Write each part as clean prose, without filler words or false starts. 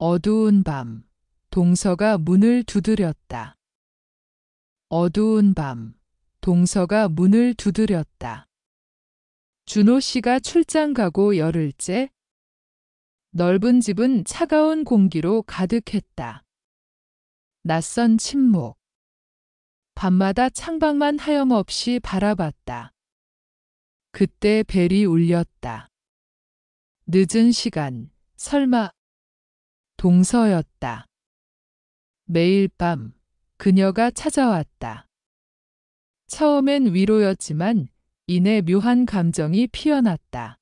어두운 밤, 동서가 문을 두드렸다. 어두운 밤, 동서가 문을 두드렸다. 준호 씨가 출장 가고 열흘째. 넓은 집은 차가운 공기로 가득했다. 낯선 침묵. 밤마다 창밖만 하염없이 바라봤다. 그때 벨이 울렸다. 늦은 시간, 설마 동서였다. 매일 밤 그녀가 찾아왔다. 처음엔 위로였지만 이내 묘한 감정이 피어났다.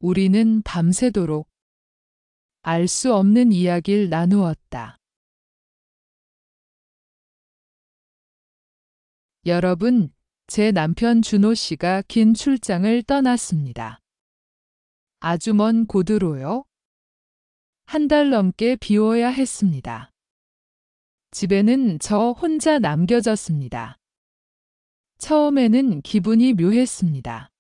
우리는 밤새도록 알 수 없는 이야기를 나누었다. 여러분, 제 남편 준호 씨가 긴 출장을 떠났습니다. 아주 먼 고도로요. 한 달 넘게 비워야 했습니다. 집에는 저 혼자 남겨졌습니다. 처음에는 기분이 묘했습니다.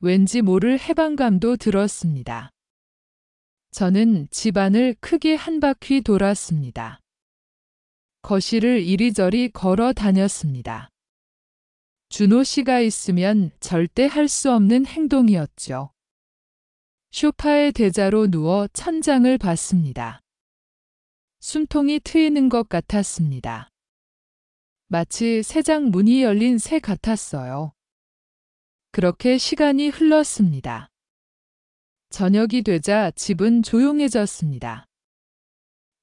왠지 모를 해방감도 들었습니다. 저는 집안을 크게 한 바퀴 돌았습니다. 거실을 이리저리 걸어 다녔습니다. 준호 씨가 있으면 절대 할 수 없는 행동이었죠. 소파에 대자로 누워 천장을 봤습니다. 숨통이 트이는 것 같았습니다. 마치 새장 문이 열린 새 같았어요. 그렇게 시간이 흘렀습니다. 저녁이 되자 집은 조용해졌습니다.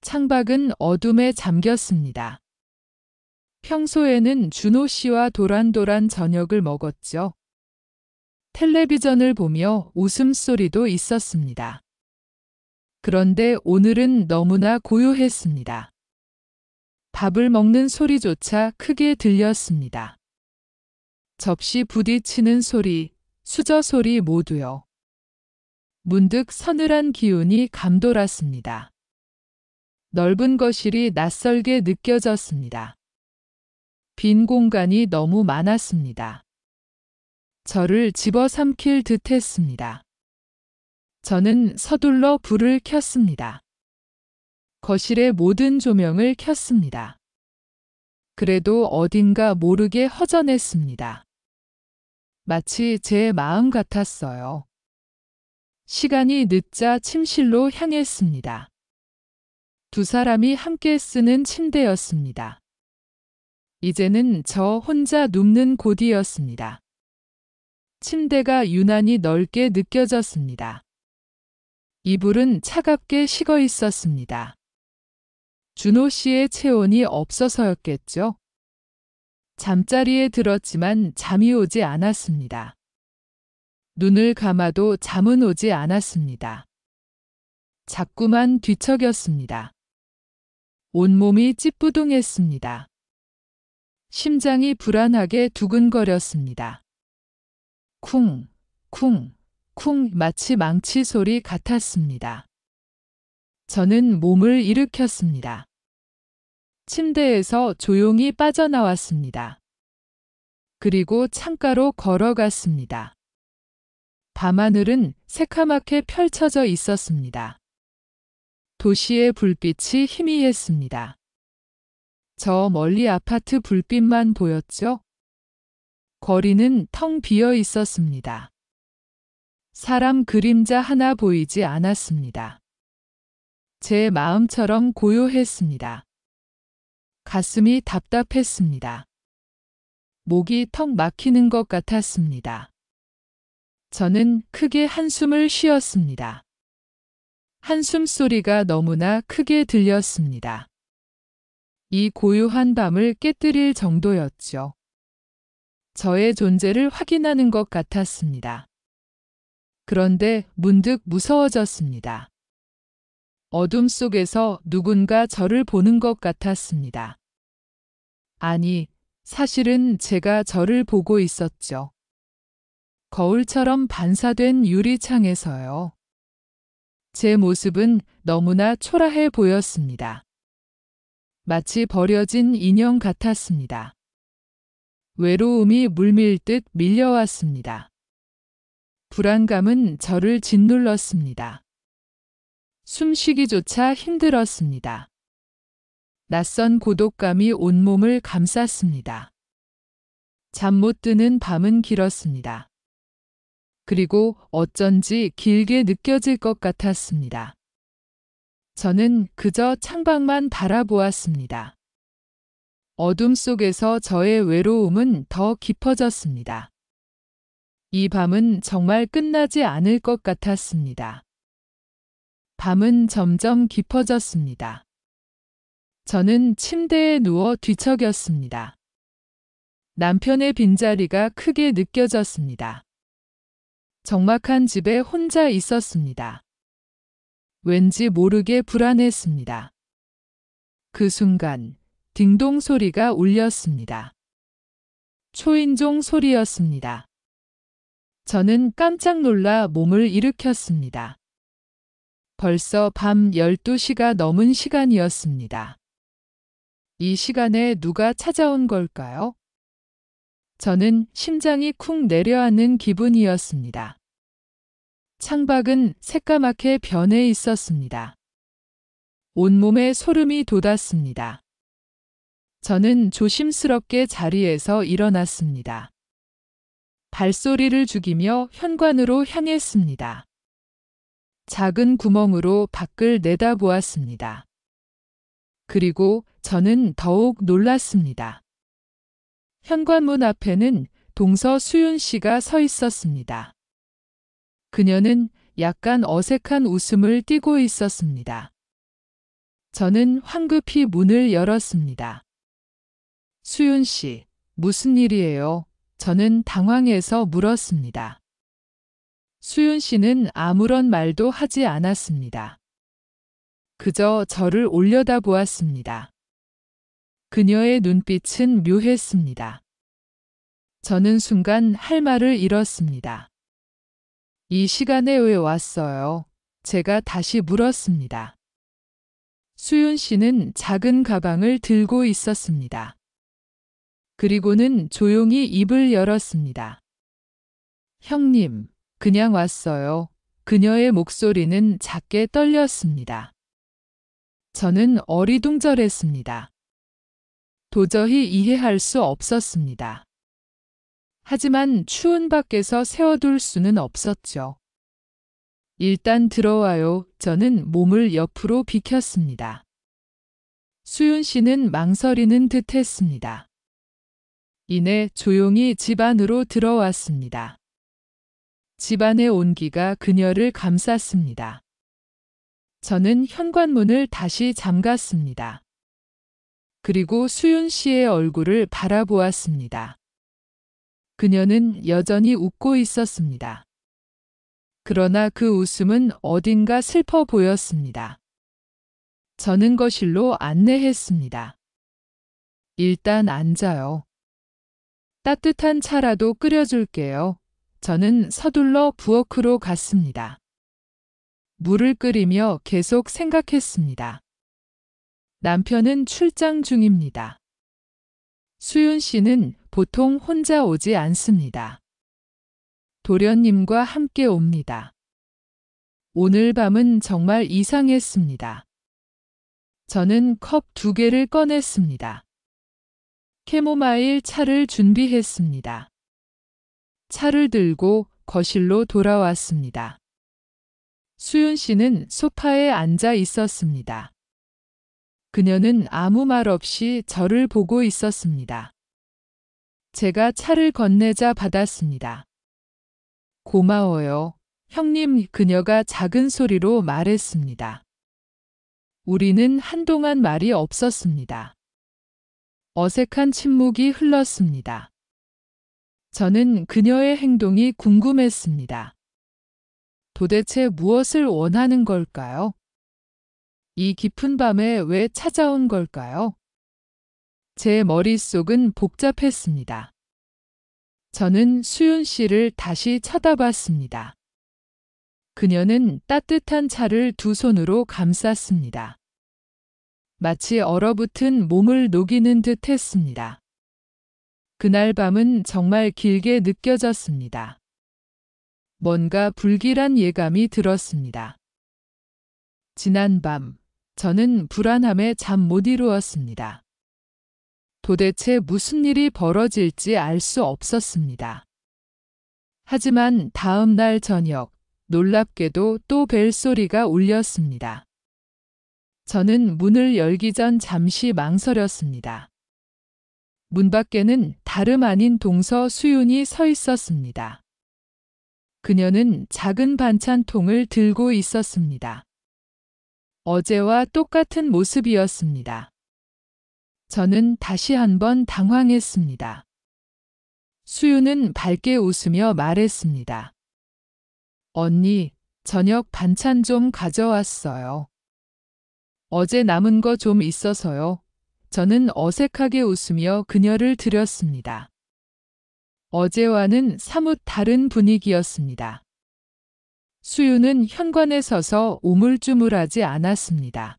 창밖은 어둠에 잠겼습니다. 평소에는 준호 씨와 도란도란 저녁을 먹었죠. 텔레비전을 보며 웃음소리도 있었습니다. 그런데 오늘은 너무나 고요했습니다. 밥을 먹는 소리조차 크게 들렸습니다. 접시 부딪히는 소리, 수저 소리 모두요. 문득 서늘한 기운이 감돌았습니다. 넓은 거실이 낯설게 느껴졌습니다. 빈 공간이 너무 많았습니다. 저를 집어삼킬 듯 했습니다. 저는 서둘러 불을 켰습니다. 거실의 모든 조명을 켰습니다. 그래도 어딘가 모르게 허전했습니다. 마치 제 마음 같았어요. 시간이 늦자 침실로 향했습니다. 두 사람이 함께 쓰는 침대였습니다. 이제는 저 혼자 눕는 곳이었습니다. 침대가 유난히 넓게 느껴졌습니다. 이불은 차갑게 식어 있었습니다. 준호 씨의 체온이 없어서였겠죠. 잠자리에 들었지만 잠이 오지 않았습니다. 눈을 감아도 잠은 오지 않았습니다. 자꾸만 뒤척였습니다. 온몸이 찌뿌둥했습니다. 심장이 불안하게 두근거렸습니다. 쿵, 쿵, 쿵 마치 망치 소리 같았습니다. 저는 몸을 일으켰습니다. 침대에서 조용히 빠져나왔습니다. 그리고 창가로 걸어갔습니다. 밤하늘은 새카맣게 펼쳐져 있었습니다. 도시의 불빛이 희미했습니다. 저 멀리 아파트 불빛만 보였죠? 거리는 텅 비어 있었습니다. 사람 그림자 하나 보이지 않았습니다. 제 마음처럼 고요했습니다. 가슴이 답답했습니다. 목이 턱 막히는 것 같았습니다. 저는 크게 한숨을 쉬었습니다. 한숨 소리가 너무나 크게 들렸습니다. 이 고요한 밤을 깨뜨릴 정도였죠. 저의 존재를 확인하는 것 같았습니다. 그런데 문득 무서워졌습니다. 어둠 속에서 누군가 저를 보는 것 같았습니다. 아니, 사실은 제가 저를 보고 있었죠. 거울처럼 반사된 유리창에서요. 제 모습은 너무나 초라해 보였습니다. 마치 버려진 인형 같았습니다. 외로움이 물밀듯 밀려왔습니다. 불안감은 저를 짓눌렀습니다. 숨쉬기조차 힘들었습니다. 낯선 고독감이 온몸을 감쌌습니다. 잠 못 드는 밤은 길었습니다. 그리고 어쩐지 길게 느껴질 것 같았습니다. 저는 그저 창밖만 바라보았습니다. 어둠 속에서 저의 외로움은 더 깊어졌습니다. 이 밤은 정말 끝나지 않을 것 같았습니다. 밤은 점점 깊어졌습니다. 저는 침대에 누워 뒤척였습니다. 남편의 빈자리가 크게 느껴졌습니다. 적막한 집에 혼자 있었습니다. 왠지 모르게 불안했습니다. 그 순간 딩동 소리가 울렸습니다. 초인종 소리였습니다. 저는 깜짝 놀라 몸을 일으켰습니다. 벌써 밤 12시가 넘은 시간이었습니다. 이 시간에 누가 찾아온 걸까요? 저는 심장이 쿵 내려앉는 기분이었습니다. 창밖은 새까맣게 변해 있었습니다. 온몸에 소름이 돋았습니다. 저는 조심스럽게 자리에서 일어났습니다. 발소리를 죽이며 현관으로 향했습니다. 작은 구멍으로 밖을 내다보았습니다. 그리고 저는 더욱 놀랐습니다. 현관문 앞에는 동서수윤 씨가 서 있었습니다. 그녀는 약간 어색한 웃음을 띠고 있었습니다. 저는 황급히 문을 열었습니다. 수윤 씨, 무슨 일이에요? 저는 당황해서 물었습니다. 수윤 씨는 아무런 말도 하지 않았습니다. 그저 저를 올려다보았습니다. 그녀의 눈빛은 묘했습니다. 저는 순간 할 말을 잃었습니다. 이 시간에 왜 왔어요? 제가 다시 물었습니다. 수윤 씨는 작은 가방을 들고 있었습니다. 그리고는 조용히 입을 열었습니다. 형님, 그냥 왔어요. 그녀의 목소리는 작게 떨렸습니다. 저는 어리둥절했습니다. 도저히 이해할 수 없었습니다. 하지만 추운 밖에서 세워둘 수는 없었죠. 일단 들어와요. 저는 몸을 옆으로 비켰습니다. 수윤 씨는 망설이는 듯 했습니다. 이내 조용히 집 안으로 들어왔습니다. 집안의 온기가 그녀를 감쌌습니다. 저는 현관문을 다시 잠갔습니다. 그리고 수윤 씨의 얼굴을 바라보았습니다. 그녀는 여전히 웃고 있었습니다. 그러나 그 웃음은 어딘가 슬퍼 보였습니다. 저는 거실로 안내했습니다. 일단 앉아요. 따뜻한 차라도 끓여줄게요. 저는 서둘러 부엌으로 갔습니다. 물을 끓이며 계속 생각했습니다. 남편은 출장 중입니다. 수윤 씨는 보통 혼자 오지 않습니다. 도련님과 함께 옵니다. 오늘 밤은 정말 이상했습니다. 저는 컵 2개를 꺼냈습니다. 캐모마일 차를 준비했습니다. 차를 들고 거실로 돌아왔습니다. 수윤 씨는 소파에 앉아 있었습니다. 그녀는 아무 말 없이 저를 보고 있었습니다. 제가 차를 건네자 받았습니다. 고마워요. 형님, 그녀가 작은 소리로 말했습니다. 우리는 한동안 말이 없었습니다. 어색한 침묵이 흘렀습니다. 저는 그녀의 행동이 궁금했습니다. 도대체 무엇을 원하는 걸까요? 이 깊은 밤에 왜 찾아온 걸까요? 제 머릿속은 복잡했습니다. 저는 수윤 씨를 다시 쳐다봤습니다. 그녀는 따뜻한 차를 2손으로 감쌌습니다. 마치 얼어붙은 몸을 녹이는 듯 했습니다. 그날 밤은 정말 길게 느껴졌습니다. 뭔가 불길한 예감이 들었습니다. 지난밤 저는 불안함에 잠 못 이루었습니다. 도대체 무슨 일이 벌어질지 알 수 없었습니다. 하지만 다음 날 저녁 놀랍게도 또 벨소리가 울렸습니다. 저는 문을 열기 전 잠시 망설였습니다. 문 밖에는 다름 아닌 동서 수윤이 서 있었습니다. 그녀는 작은 반찬통을 들고 있었습니다. 어제와 똑같은 모습이었습니다. 저는 다시 한번 당황했습니다. 수윤은 밝게 웃으며 말했습니다. 언니, 저녁 반찬 좀 가져왔어요. 어제 남은 거 좀 있어서요. 저는 어색하게 웃으며 그녀를 드렸습니다. 어제와는 사뭇 다른 분위기였습니다. 수윤은 현관에 서서 우물쭈물하지 않았습니다.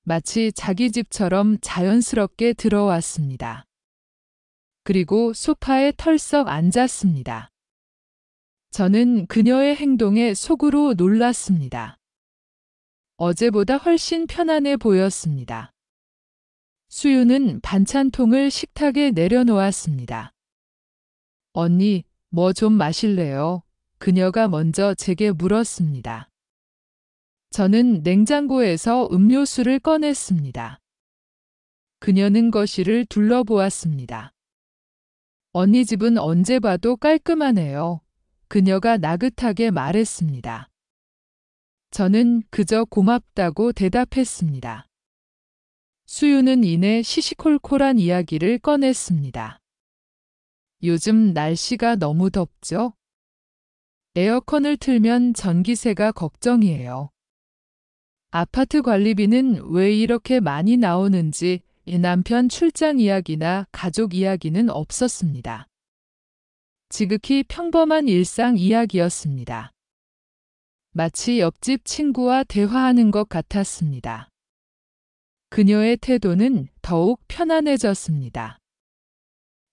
마치 자기 집처럼 자연스럽게 들어왔습니다. 그리고 소파에 털썩 앉았습니다. 저는 그녀의 행동에 속으로 놀랐습니다. 어제보다 훨씬 편안해 보였습니다. 수윤은 반찬통을 식탁에 내려놓았습니다. 언니, 뭐 좀 마실래요? 그녀가 먼저 제게 물었습니다. 저는 냉장고에서 음료수를 꺼냈습니다. 그녀는 거실을 둘러보았습니다. 언니 집은 언제 봐도 깔끔하네요. 그녀가 나긋하게 말했습니다. 저는 그저 고맙다고 대답했습니다. 수윤은 이내 시시콜콜한 이야기를 꺼냈습니다. 요즘 날씨가 너무 덥죠? 에어컨을 틀면 전기세가 걱정이에요. 아파트 관리비는 왜 이렇게 많이 나오는지 남편 출장 이야기나 가족 이야기는 없었습니다. 지극히 평범한 일상 이야기였습니다. 마치 옆집 친구와 대화하는 것 같았습니다. 그녀의 태도는 더욱 편안해졌습니다.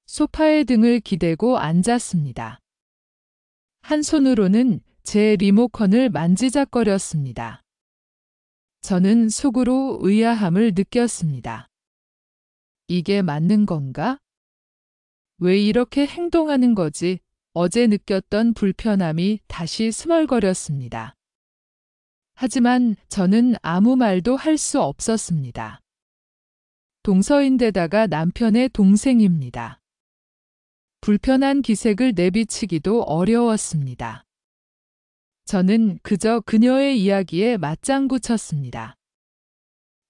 소파에 등을 기대고 앉았습니다. 한 손으로는 제 리모컨을 만지작거렸습니다. 저는 속으로 의아함을 느꼈습니다. 이게 맞는 건가? 왜 이렇게 행동하는 거지? 어제 느꼈던 불편함이 다시 스멀거렸습니다. 하지만 저는 아무 말도 할 수 없었습니다. 동서인데다가 남편의 동생입니다. 불편한 기색을 내비치기도 어려웠습니다. 저는 그저 그녀의 이야기에 맞장구 쳤습니다.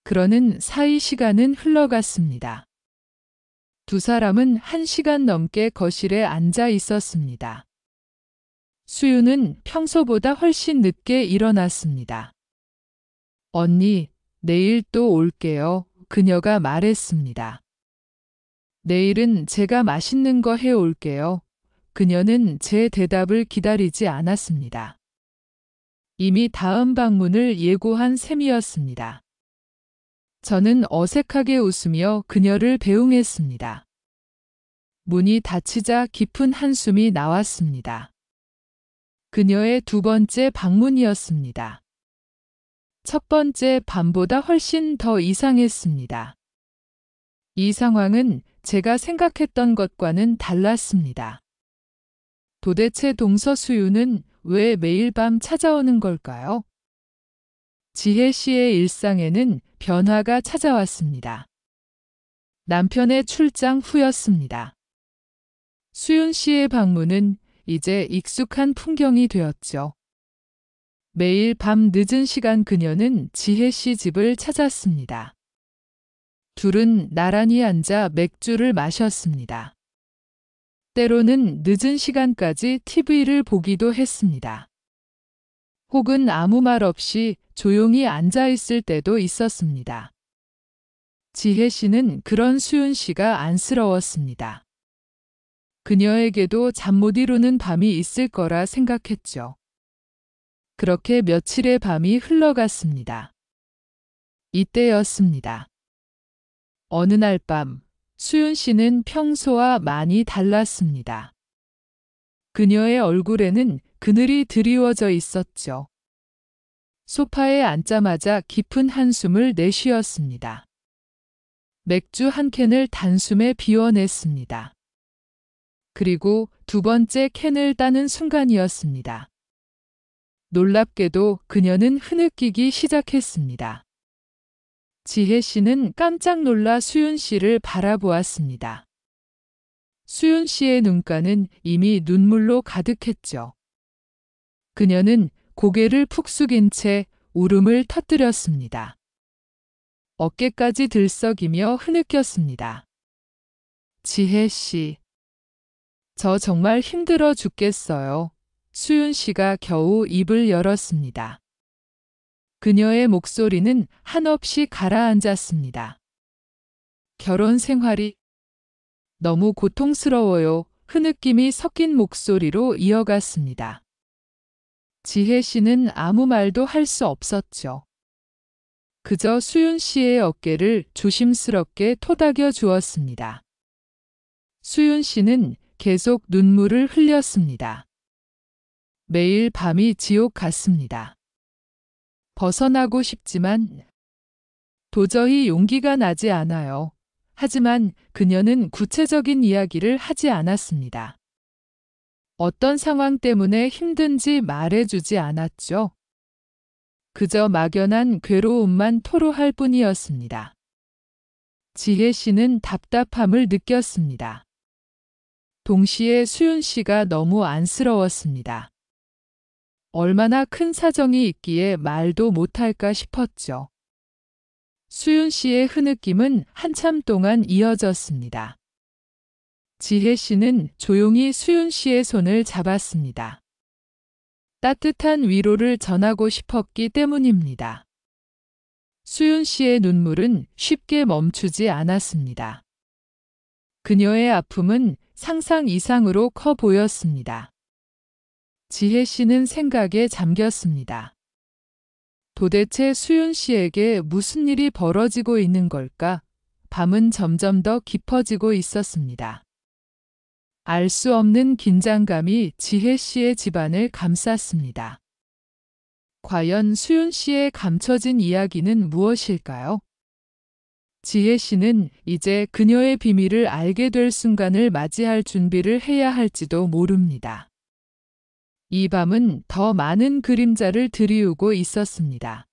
그러는 사이 시간은 흘러갔습니다. 두 사람은 1시간 넘게 거실에 앉아 있었습니다. 수윤은 평소보다 훨씬 늦게 일어났습니다. 언니, 내일 또 올게요. 그녀가 말했습니다. 내일은 제가 맛있는 거 해올게요. 그녀는 제 대답을 기다리지 않았습니다. 이미 다음 방문을 예고한 셈이었습니다. 저는 어색하게 웃으며 그녀를 배웅했습니다. 문이 닫히자 깊은 한숨이 나왔습니다. 그녀의 두 번째 방문이었습니다. 첫 번째 밤보다 훨씬 더 이상했습니다. 이 상황은 제가 생각했던 것과는 달랐습니다. 도대체 동서수윤은 왜 매일 밤 찾아오는 걸까요? 지혜 씨의 일상에는 변화가 찾아왔습니다. 남편의 출장 후였습니다. 수윤 씨의 방문은 이제 익숙한 풍경이 되었죠. 매일 밤 늦은 시간 그녀는 지혜 씨 집을 찾았습니다. 둘은 나란히 앉아 맥주를 마셨습니다. 때로는 늦은 시간까지 TV를 보기도 했습니다. 혹은 아무 말 없이 조용히 앉아 있을 때도 있었습니다. 지혜 씨는 그런 수윤 씨가 안쓰러웠습니다. 그녀에게도 잠 못 이루는 밤이 있을 거라 생각했죠. 그렇게 며칠의 밤이 흘러갔습니다. 이때였습니다. 어느 날 밤, 수윤 씨는 평소와 많이 달랐습니다. 그녀의 얼굴에는 그늘이 드리워져 있었죠. 소파에 앉자마자 깊은 한숨을 내쉬었습니다. 맥주 한 캔을 단숨에 비워냈습니다. 그리고 두 번째 캔을 따는 순간이었습니다. 놀랍게도 그녀는 흐느끼기 시작했습니다. 지혜 씨는 깜짝 놀라 수윤 씨를 바라보았습니다. 수윤 씨의 눈가는 이미 눈물로 가득했죠. 그녀는 고개를 푹 숙인 채 울음을 터뜨렸습니다. 어깨까지 들썩이며 흐느꼈습니다. 지혜 씨, 저 정말 힘들어 죽겠어요. 수윤 씨가 겨우 입을 열었습니다. 그녀의 목소리는 한없이 가라앉았습니다. 결혼 생활이 너무 고통스러워요. 흐느낌이 섞인 목소리로 이어갔습니다. 지혜 씨는 아무 말도 할 수 없었죠. 그저 수윤 씨의 어깨를 조심스럽게 토닥여 주었습니다. 수윤 씨는 계속 눈물을 흘렸습니다. 매일 밤이 지옥 같습니다. 벗어나고 싶지만 도저히 용기가 나지 않아요. 하지만 그녀는 구체적인 이야기를 하지 않았습니다. 어떤 상황 때문에 힘든지 말해주지 않았죠. 그저 막연한 괴로움만 토로할 뿐이었습니다. 지혜 씨는 답답함을 느꼈습니다. 동시에 수윤 씨가 너무 안쓰러웠습니다. 얼마나 큰 사정이 있기에 말도 못할까 싶었죠. 수윤 씨의 흐느낌은 한참 동안 이어졌습니다. 지혜 씨는 조용히 수윤 씨의 손을 잡았습니다. 따뜻한 위로를 전하고 싶었기 때문입니다. 수윤 씨의 눈물은 쉽게 멈추지 않았습니다. 그녀의 아픔은 상상 이상으로 커 보였습니다. 지혜 씨는 생각에 잠겼습니다. 도대체 수윤 씨에게 무슨 일이 벌어지고 있는 걸까? 밤은 점점 더 깊어지고 있었습니다. 알 수 없는 긴장감이 지혜 씨의 집안을 감쌌습니다. 과연 수윤 씨의 감춰진 이야기는 무엇일까요? 지혜 씨는 이제 그녀의 비밀을 알게 될 순간을 맞이할 준비를 해야 할지도 모릅니다. 이 밤은 더 많은 그림자를 드리우고 있었습니다.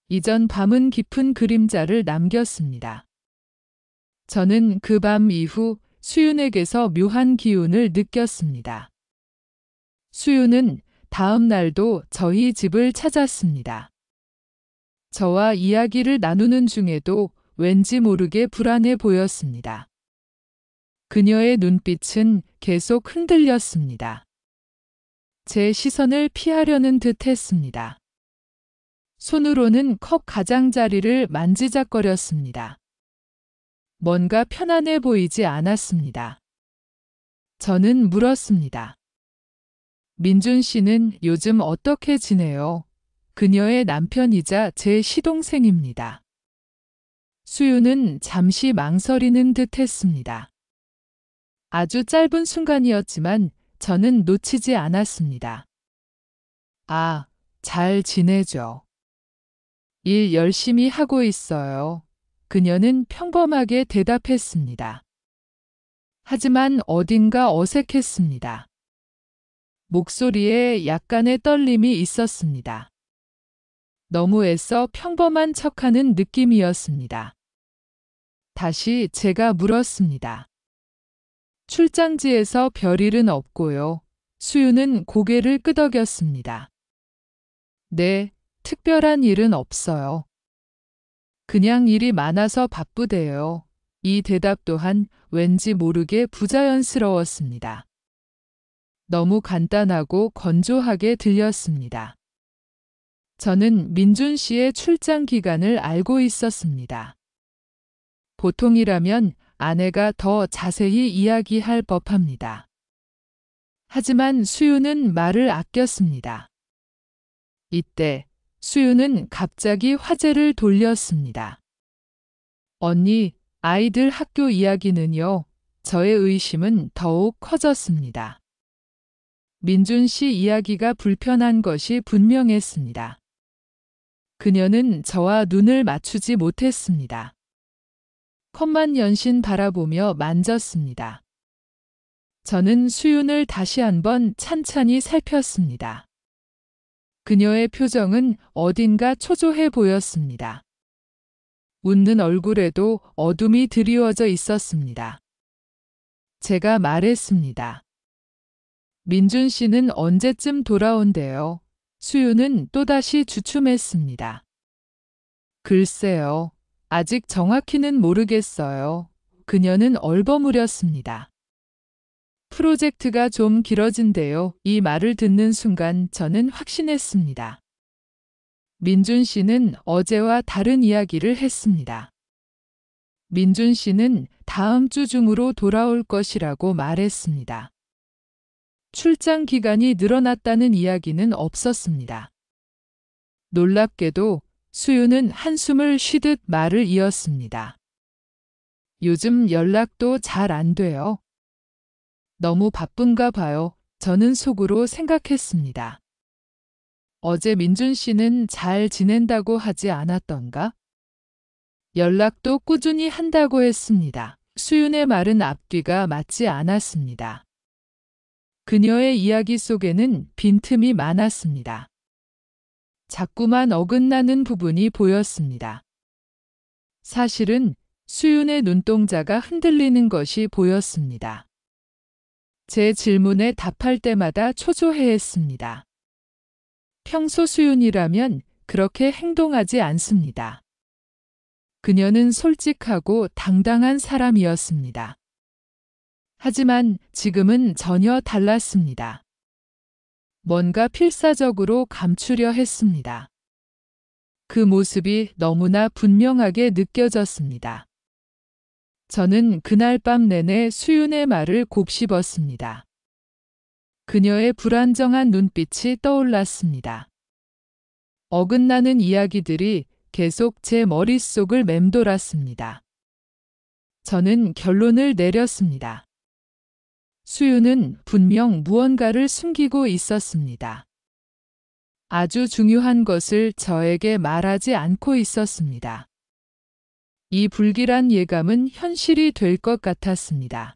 이전 밤은 깊은 그림자를 남겼습니다. 저는 그 밤 이후 수윤에게서 묘한 기운을 느꼈습니다. 수윤은 다음 날도 저희 집을 찾았습니다. 저와 이야기를 나누는 중에도 왠지 모르게 불안해 보였습니다. 그녀의 눈빛은 계속 흔들렸습니다. 제 시선을 피하려는 듯 했습니다. 손으로는 컵 가장자리를 만지작거렸습니다. 뭔가 편안해 보이지 않았습니다. 저는 물었습니다. 민준 씨는 요즘 어떻게 지내요? 그녀의 남편이자 제 시동생입니다. 수윤은 잠시 망설이는 듯 했습니다. 아주 짧은 순간이었지만 저는 놓치지 않았습니다. 아, 잘 지내죠. 일 열심히 하고 있어요. 그녀는 평범하게 대답했습니다. 하지만 어딘가 어색했습니다. 목소리에 약간의 떨림이 있었습니다. 너무 애써 평범한 척하는 느낌이었습니다. 다시 제가 물었습니다. 출장지에서 별일은 없고요. 수윤은 고개를 끄덕였습니다. 네, 특별한 일은 없어요. 그냥 일이 많아서 바쁘대요. 이 대답 또한 왠지 모르게 부자연스러웠습니다. 너무 간단하고 건조하게 들렸습니다. 저는 민준 씨의 출장 기간을 알고 있었습니다. 보통이라면 아내가 더 자세히 이야기할 법합니다. 하지만 수윤은 말을 아꼈습니다. 이때 수윤은 갑자기 화제를 돌렸습니다. 언니, 아이들 학교 이야기는요. 저의 의심은 더욱 커졌습니다. 민준 씨 이야기가 불편한 것이 분명했습니다. 그녀는 저와 눈을 맞추지 못했습니다. 컵만 연신 바라보며 만졌습니다. 저는 수윤을 다시 한번 찬찬히 살폈습니다. 그녀의 표정은 어딘가 초조해 보였습니다. 웃는 얼굴에도 어둠이 드리워져 있었습니다. 제가 말했습니다. 민준 씨는 언제쯤 돌아온대요? 수윤은 또다시 주춤했습니다. 글쎄요. 아직 정확히는 모르겠어요. 그녀는 얼버무렸습니다. 프로젝트가 좀 길어진대요. 이 말을 듣는 순간 저는 확신했습니다. 민준 씨는 어제와 다른 이야기를 했습니다. 민준 씨는 다음 주 중으로 돌아올 것이라고 말했습니다. 출장 기간이 늘어났다는 이야기는 없었습니다. 놀랍게도 수윤은 한숨을 쉬듯 말을 이었습니다. 요즘 연락도 잘 안 돼요. 너무 바쁜가 봐요. 저는 속으로 생각했습니다. 어제 민준 씨는 잘 지낸다고 하지 않았던가? 연락도 꾸준히 한다고 했습니다. 수윤의 말은 앞뒤가 맞지 않았습니다. 그녀의 이야기 속에는 빈틈이 많았습니다. 자꾸만 어긋나는 부분이 보였습니다. 사실은 수윤의 눈동자가 흔들리는 것이 보였습니다. 제 질문에 답할 때마다 초조해했습니다. 평소 수윤이라면 그렇게 행동하지 않습니다. 그녀는 솔직하고 당당한 사람이었습니다. 하지만 지금은 전혀 달랐습니다. 뭔가 필사적으로 감추려 했습니다. 그 모습이 너무나 분명하게 느껴졌습니다. 저는 그날 밤 내내 수윤의 말을 곱씹었습니다. 그녀의 불안정한 눈빛이 떠올랐습니다. 어긋나는 이야기들이 계속 제 머릿속을 맴돌았습니다. 저는 결론을 내렸습니다. 수윤은 분명 무언가를 숨기고 있었습니다. 아주 중요한 것을 저에게 말하지 않고 있었습니다. 이 불길한 예감은 현실이 될 것 같았습니다.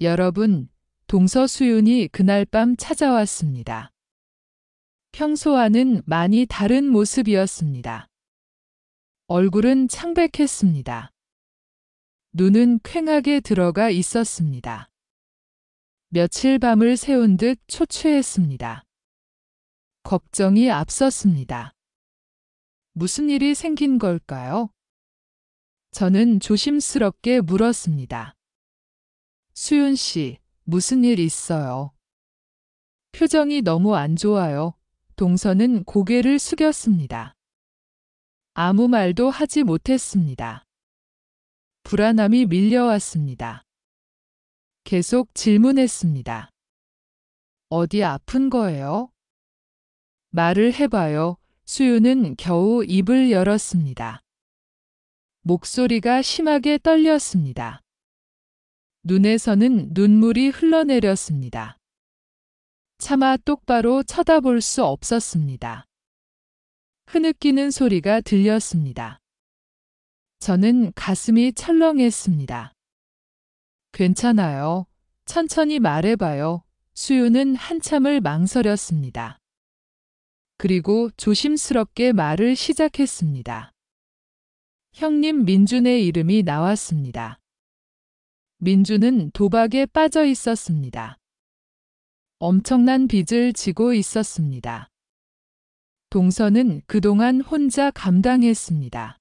여러분, 동서수윤이 그날 밤 찾아왔습니다. 평소와는 많이 다른 모습이었습니다. 얼굴은 창백했습니다. 눈은 퀭하게 들어가 있었습니다. 며칠 밤을 새운 듯 초췌했습니다. 걱정이 앞섰습니다. 무슨 일이 생긴 걸까요? 저는 조심스럽게 물었습니다. 수윤 씨, 무슨 일 있어요? 표정이 너무 안 좋아요. 동서는 고개를 숙였습니다. 아무 말도 하지 못했습니다. 불안함이 밀려왔습니다. 계속 질문했습니다. 어디 아픈 거예요? 말을 해봐요. 수윤은 겨우 입을 열었습니다. 목소리가 심하게 떨렸습니다. 눈에서는 눈물이 흘러내렸습니다. 차마 똑바로 쳐다볼 수 없었습니다. 흐느끼는 소리가 들렸습니다. 저는 가슴이 철렁했습니다. 괜찮아요. 천천히 말해봐요. 수윤은 한참을 망설였습니다. 그리고 조심스럽게 말을 시작했습니다. 형님 민준의 이름이 나왔습니다. 민준은 도박에 빠져 있었습니다. 엄청난 빚을 지고 있었습니다. 동서는 그동안 혼자 감당했습니다.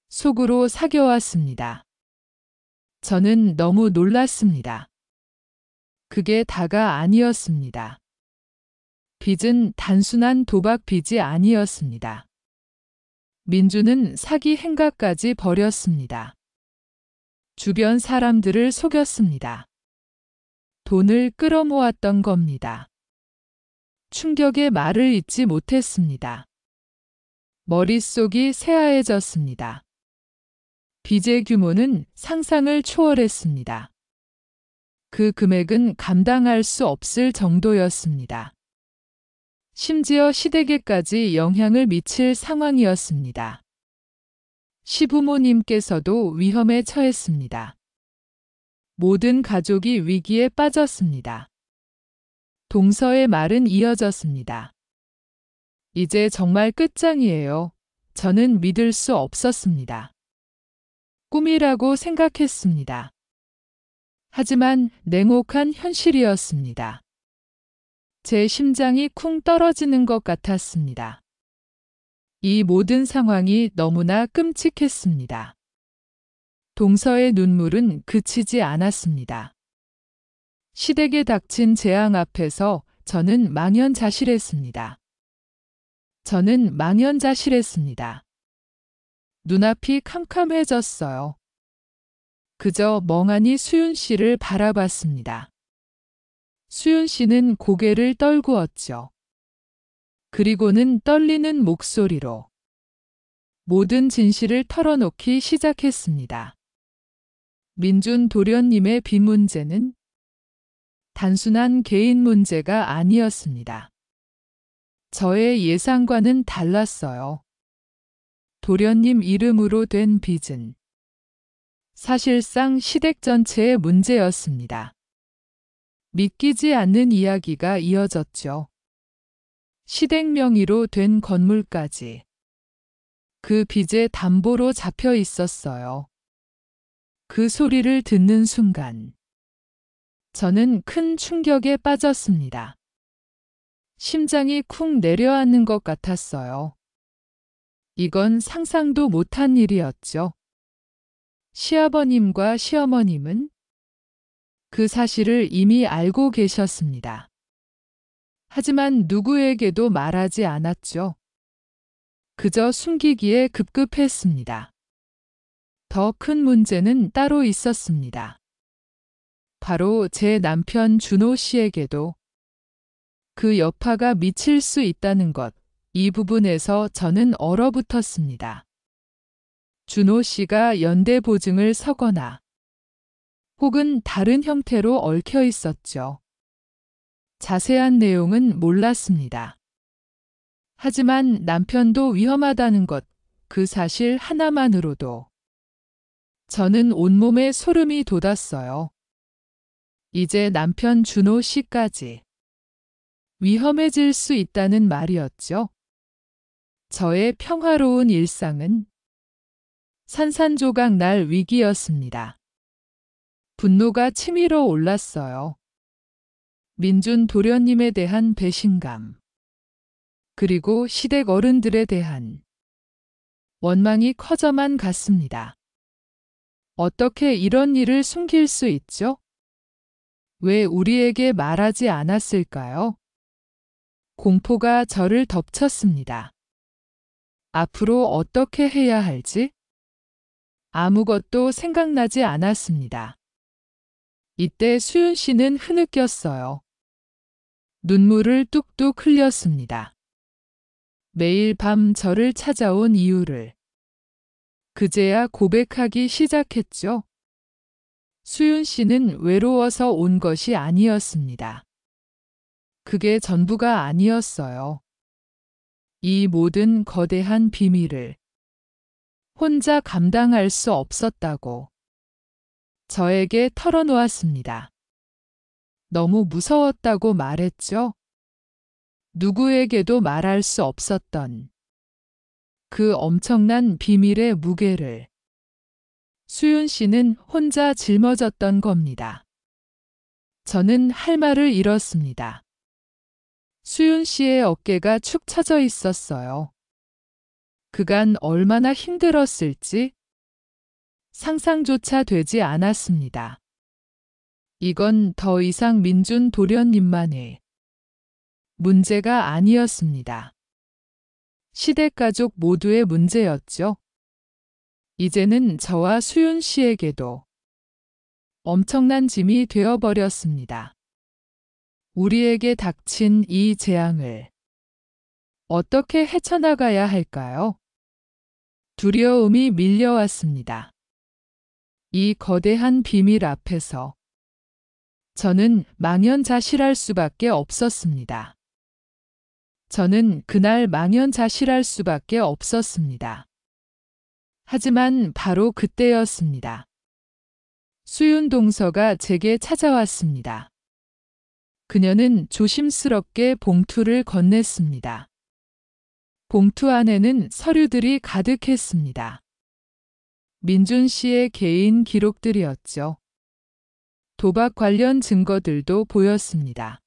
속으로 사겨왔습니다. 저는 너무 놀랐습니다. 그게 다가 아니었습니다. 빚은 단순한 도박 빚이 아니었습니다. 민주는 사기 행각까지 벌였습니다. 주변 사람들을 속였습니다. 돈을 끌어모았던 겁니다. 충격의 말을 잇지 못했습니다. 머릿속이 새하얘졌습니다. 빚의 규모는 상상을 초월했습니다. 그 금액은 감당할 수 없을 정도였습니다. 심지어 시댁에까지 영향을 미칠 상황이었습니다. 시부모님께서도 위험에 처했습니다. 모든 가족이 위기에 빠졌습니다. 동서의 말은 이어졌습니다. 이제 정말 끝장이에요. 저는 믿을 수 없었습니다. 꿈이라고 생각했습니다. 하지만 냉혹한 현실이었습니다. 제 심장이 쿵 떨어지는 것 같았습니다. 이 모든 상황이 너무나 끔찍했습니다. 동서의 눈물은 그치지 않았습니다. 시댁에 닥친 재앙 앞에서 저는 망연자실했습니다. 저는 망연자실했습니다. 눈앞이 캄캄해졌어요. 그저 멍하니 수윤 씨를 바라봤습니다. 수윤 씨는 고개를 떨구었죠. 그리고는 떨리는 목소리로 모든 진실을 털어놓기 시작했습니다. 민준 도련님의 빚 문제는 단순한 개인 문제가 아니었습니다. 저의 예상과는 달랐어요. 도련님 이름으로 된 빚은 사실상 시댁 전체의 문제였습니다. 믿기지 않는 이야기가 이어졌죠. 시댁 명의로 된 건물까지 그 빚의 담보로 잡혀 있었어요. 그 소리를 듣는 순간 저는 큰 충격에 빠졌습니다. 심장이 쿵 내려앉는 것 같았어요. 이건 상상도 못한 일이었죠. 시아버님과 시어머님은 그 사실을 이미 알고 계셨습니다. 하지만 누구에게도 말하지 않았죠. 그저 숨기기에 급급했습니다. 더 큰 문제는 따로 있었습니다. 바로 제 남편 준호 씨에게도 그 여파가 미칠 수 있다는 것, 이 부분에서 저는 얼어붙었습니다. 준호 씨가 연대 보증을 서거나 혹은 다른 형태로 얽혀 있었죠. 자세한 내용은 몰랐습니다. 하지만 남편도 위험하다는 것, 그 사실 하나만으로도 저는 온몸에 소름이 돋았어요. 이제 남편 준호 씨까지 위험해질 수 있다는 말이었죠. 저의 평화로운 일상은 산산조각 날 위기였습니다. 분노가 치밀어 올랐어요. 민준 도련님에 대한 배신감, 그리고 시댁 어른들에 대한 원망이 커져만 갔습니다. 어떻게 이런 일을 숨길 수 있죠? 왜 우리에게 말하지 않았을까요? 공포가 저를 덮쳤습니다. 앞으로 어떻게 해야 할지 아무것도 생각나지 않았습니다. 이때 수윤 씨는 흐느꼈어요. 눈물을 뚝뚝 흘렸습니다. 매일 밤 저를 찾아온 이유를 그제야 고백하기 시작했죠. 수윤 씨는 외로워서 온 것이 아니었습니다. 그게 전부가 아니었어요. 이 모든 거대한 비밀을 혼자 감당할 수 없었다고 저에게 털어놓았습니다. 너무 무서웠다고 말했죠. 누구에게도 말할 수 없었던 그 엄청난 비밀의 무게를 수윤 씨는 혼자 짊어졌던 겁니다. 저는 할 말을 잃었습니다. 수윤 씨의 어깨가 축 처져 있었어요. 그간 얼마나 힘들었을지 상상조차 되지 않았습니다. 이건 더 이상 민준 도련님만의 문제가 아니었습니다. 시댁 가족 모두의 문제였죠. 이제는 저와 수윤 씨에게도 엄청난 짐이 되어버렸습니다. 우리에게 닥친 이 재앙을 어떻게 헤쳐나가야 할까요? 두려움이 밀려왔습니다. 이 거대한 비밀 앞에서 저는 망연자실할 수밖에 없었습니다. 저는 그날 망연자실할 수밖에 없었습니다. 하지만 바로 그때였습니다. 수윤 동서가 제게 찾아왔습니다. 그녀는 조심스럽게 봉투를 건넸습니다. 봉투 안에는 서류들이 가득했습니다. 민준 씨의 개인 기록들이었죠. 도박 관련 증거들도 보였습니다.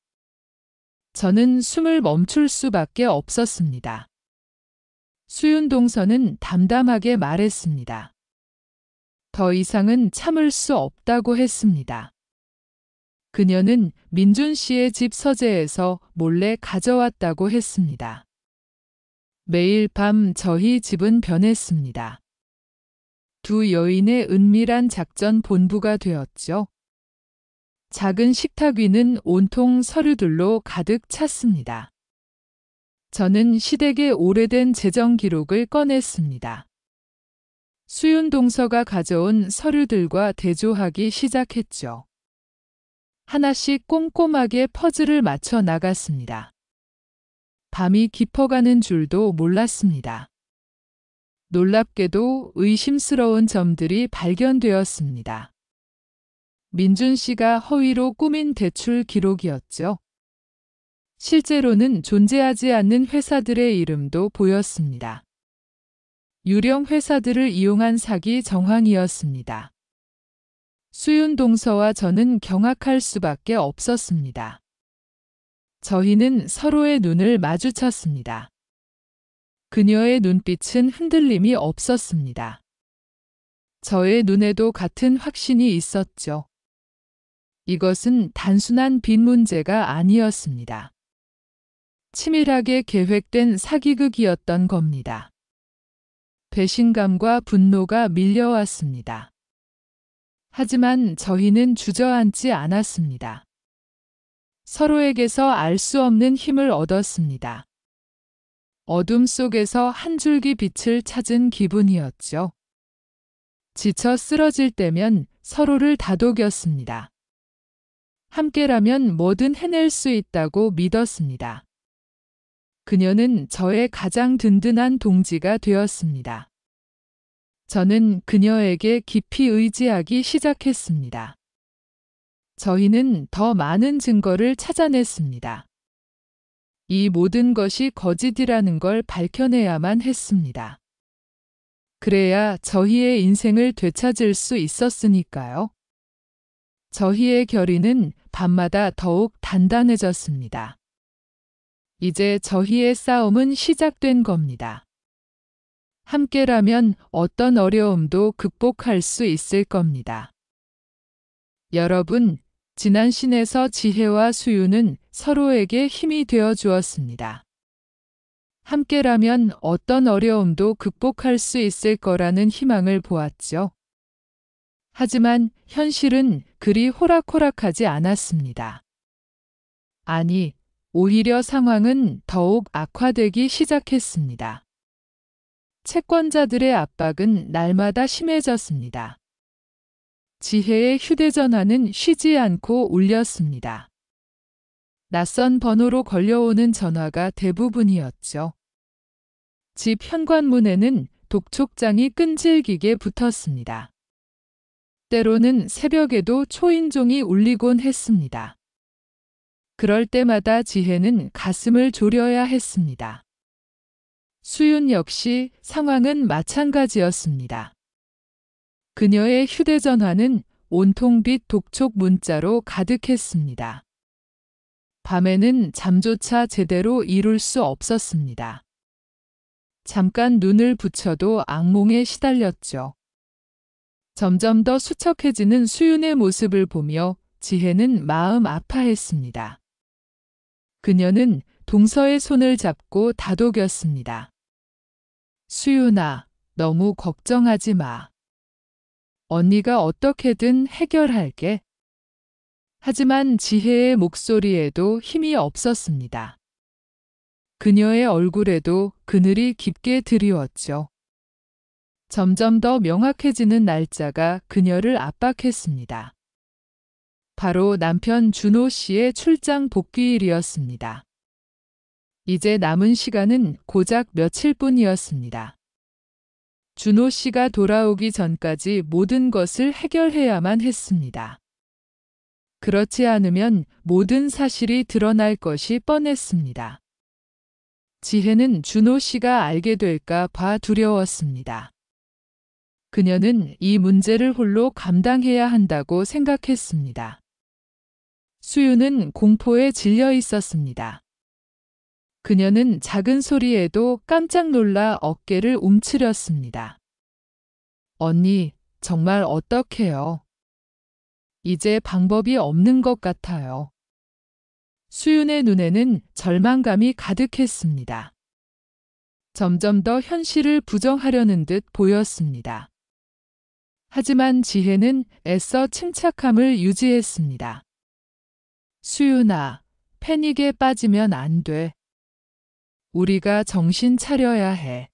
저는 숨을 멈출 수밖에 없었습니다. 수윤 동서는 담담하게 말했습니다. 더 이상은 참을 수 없다고 했습니다. 그녀는 민준 씨의 집 서재에서 몰래 가져왔다고 했습니다. 매일 밤 저희 집은 변했습니다. 두 여인의 은밀한 작전 본부가 되었죠. 작은 식탁 위는 온통 서류들로 가득 찼습니다. 저는 시댁의 오래된 재정 기록을 꺼냈습니다. 수윤 동서가 가져온 서류들과 대조하기 시작했죠. 하나씩 꼼꼼하게 퍼즐을 맞춰 나갔습니다. 밤이 깊어가는 줄도 몰랐습니다. 놀랍게도 의심스러운 점들이 발견되었습니다. 민준 씨가 허위로 꾸민 대출 기록이었죠. 실제로는 존재하지 않는 회사들의 이름도 보였습니다. 유령 회사들을 이용한 사기 정황이었습니다. 수윤 동서와 저는 경악할 수밖에 없었습니다. 저희는 서로의 눈을 마주쳤습니다. 그녀의 눈빛은 흔들림이 없었습니다. 저의 눈에도 같은 확신이 있었죠. 이것은 단순한 빚 문제가 아니었습니다. 치밀하게 계획된 사기극이었던 겁니다. 배신감과 분노가 밀려왔습니다. 하지만 저희는 주저앉지 않았습니다. 서로에게서 알 수 없는 힘을 얻었습니다. 어둠 속에서 한 줄기 빛을 찾은 기분이었죠. 지쳐 쓰러질 때면 서로를 다독였습니다. 함께라면 뭐든 해낼 수 있다고 믿었습니다. 그녀는 저의 가장 든든한 동지가 되었습니다. 저는 그녀에게 깊이 의지하기 시작했습니다. 저희는 더 많은 증거를 찾아냈습니다. 이 모든 것이 거짓이라는 걸 밝혀내야만 했습니다. 그래야 저희의 인생을 되찾을 수 있었으니까요. 저희의 결의는 밤마다 더욱 단단해졌습니다. 이제 저희의 싸움은 시작된 겁니다. 함께라면 어떤 어려움도 극복할 수 있을 겁니다. 여러분, 지난 신에서 지혜와 수유는 서로에게 힘이 되어 주었습니다. 함께라면 어떤 어려움도 극복할 수 있을 거라는 희망을 보았죠. 하지만 현실은 그리 호락호락하지 않았습니다. 아니, 오히려 상황은 더욱 악화되기 시작했습니다. 채권자들의 압박은 날마다 심해졌습니다. 지혜의 휴대전화는 쉬지 않고 울렸습니다. 낯선 번호로 걸려오는 전화가 대부분이었죠. 집 현관문에는 독촉장이 끈질기게 붙었습니다. 때로는 새벽에도 초인종이 울리곤 했습니다. 그럴 때마다 지혜는 가슴을 졸여야 했습니다. 수윤 역시 상황은 마찬가지였습니다. 그녀의 휴대전화는 온통 빛 독촉 문자로 가득했습니다. 밤에는 잠조차 제대로 이룰 수 없었습니다. 잠깐 눈을 붙여도 악몽에 시달렸죠. 점점 더 수척해지는 수윤의 모습을 보며 지혜는 마음 아파했습니다. 그녀는 동서의 손을 잡고 다독였습니다. 수윤아, 너무 걱정하지 마. 언니가 어떻게든 해결할게. 하지만 지혜의 목소리에도 힘이 없었습니다. 그녀의 얼굴에도 그늘이 깊게 드리웠죠. 점점 더 명확해지는 날짜가 그녀를 압박했습니다. 바로 남편 준호 씨의 출장 복귀일이었습니다. 이제 남은 시간은 고작 며칠뿐이었습니다. 준호 씨가 돌아오기 전까지 모든 것을 해결해야만 했습니다. 그렇지 않으면 모든 사실이 드러날 것이 뻔했습니다. 지혜는 준호 씨가 알게 될까 봐 두려웠습니다. 그녀는 이 문제를 홀로 감당해야 한다고 생각했습니다. 수유는 공포에 질려 있었습니다. 그녀는 작은 소리에도 깜짝 놀라 어깨를 움츠렸습니다. 언니, 정말 어떡해요? 이제 방법이 없는 것 같아요. 수윤의 눈에는 절망감이 가득했습니다. 점점 더 현실을 부정하려는 듯 보였습니다. 하지만 지혜는 애써 침착함을 유지했습니다. 수윤아, 패닉에 빠지면 안 돼. 우리가 정신 차려야 해.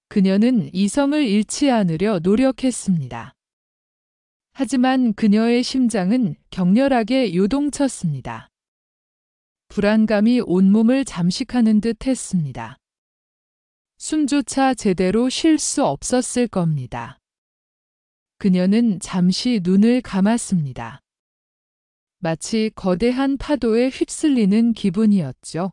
그녀는 이성을 잃지 않으려 노력했습니다. 하지만 그녀의 심장은 격렬하게 요동쳤습니다. 불안감이 온몸을 잠식하는 듯 했습니다. 숨조차 제대로 쉴 수 없었을 겁니다. 그녀는 잠시 눈을 감았습니다. 마치 거대한 파도에 휩쓸리는 기분이었죠.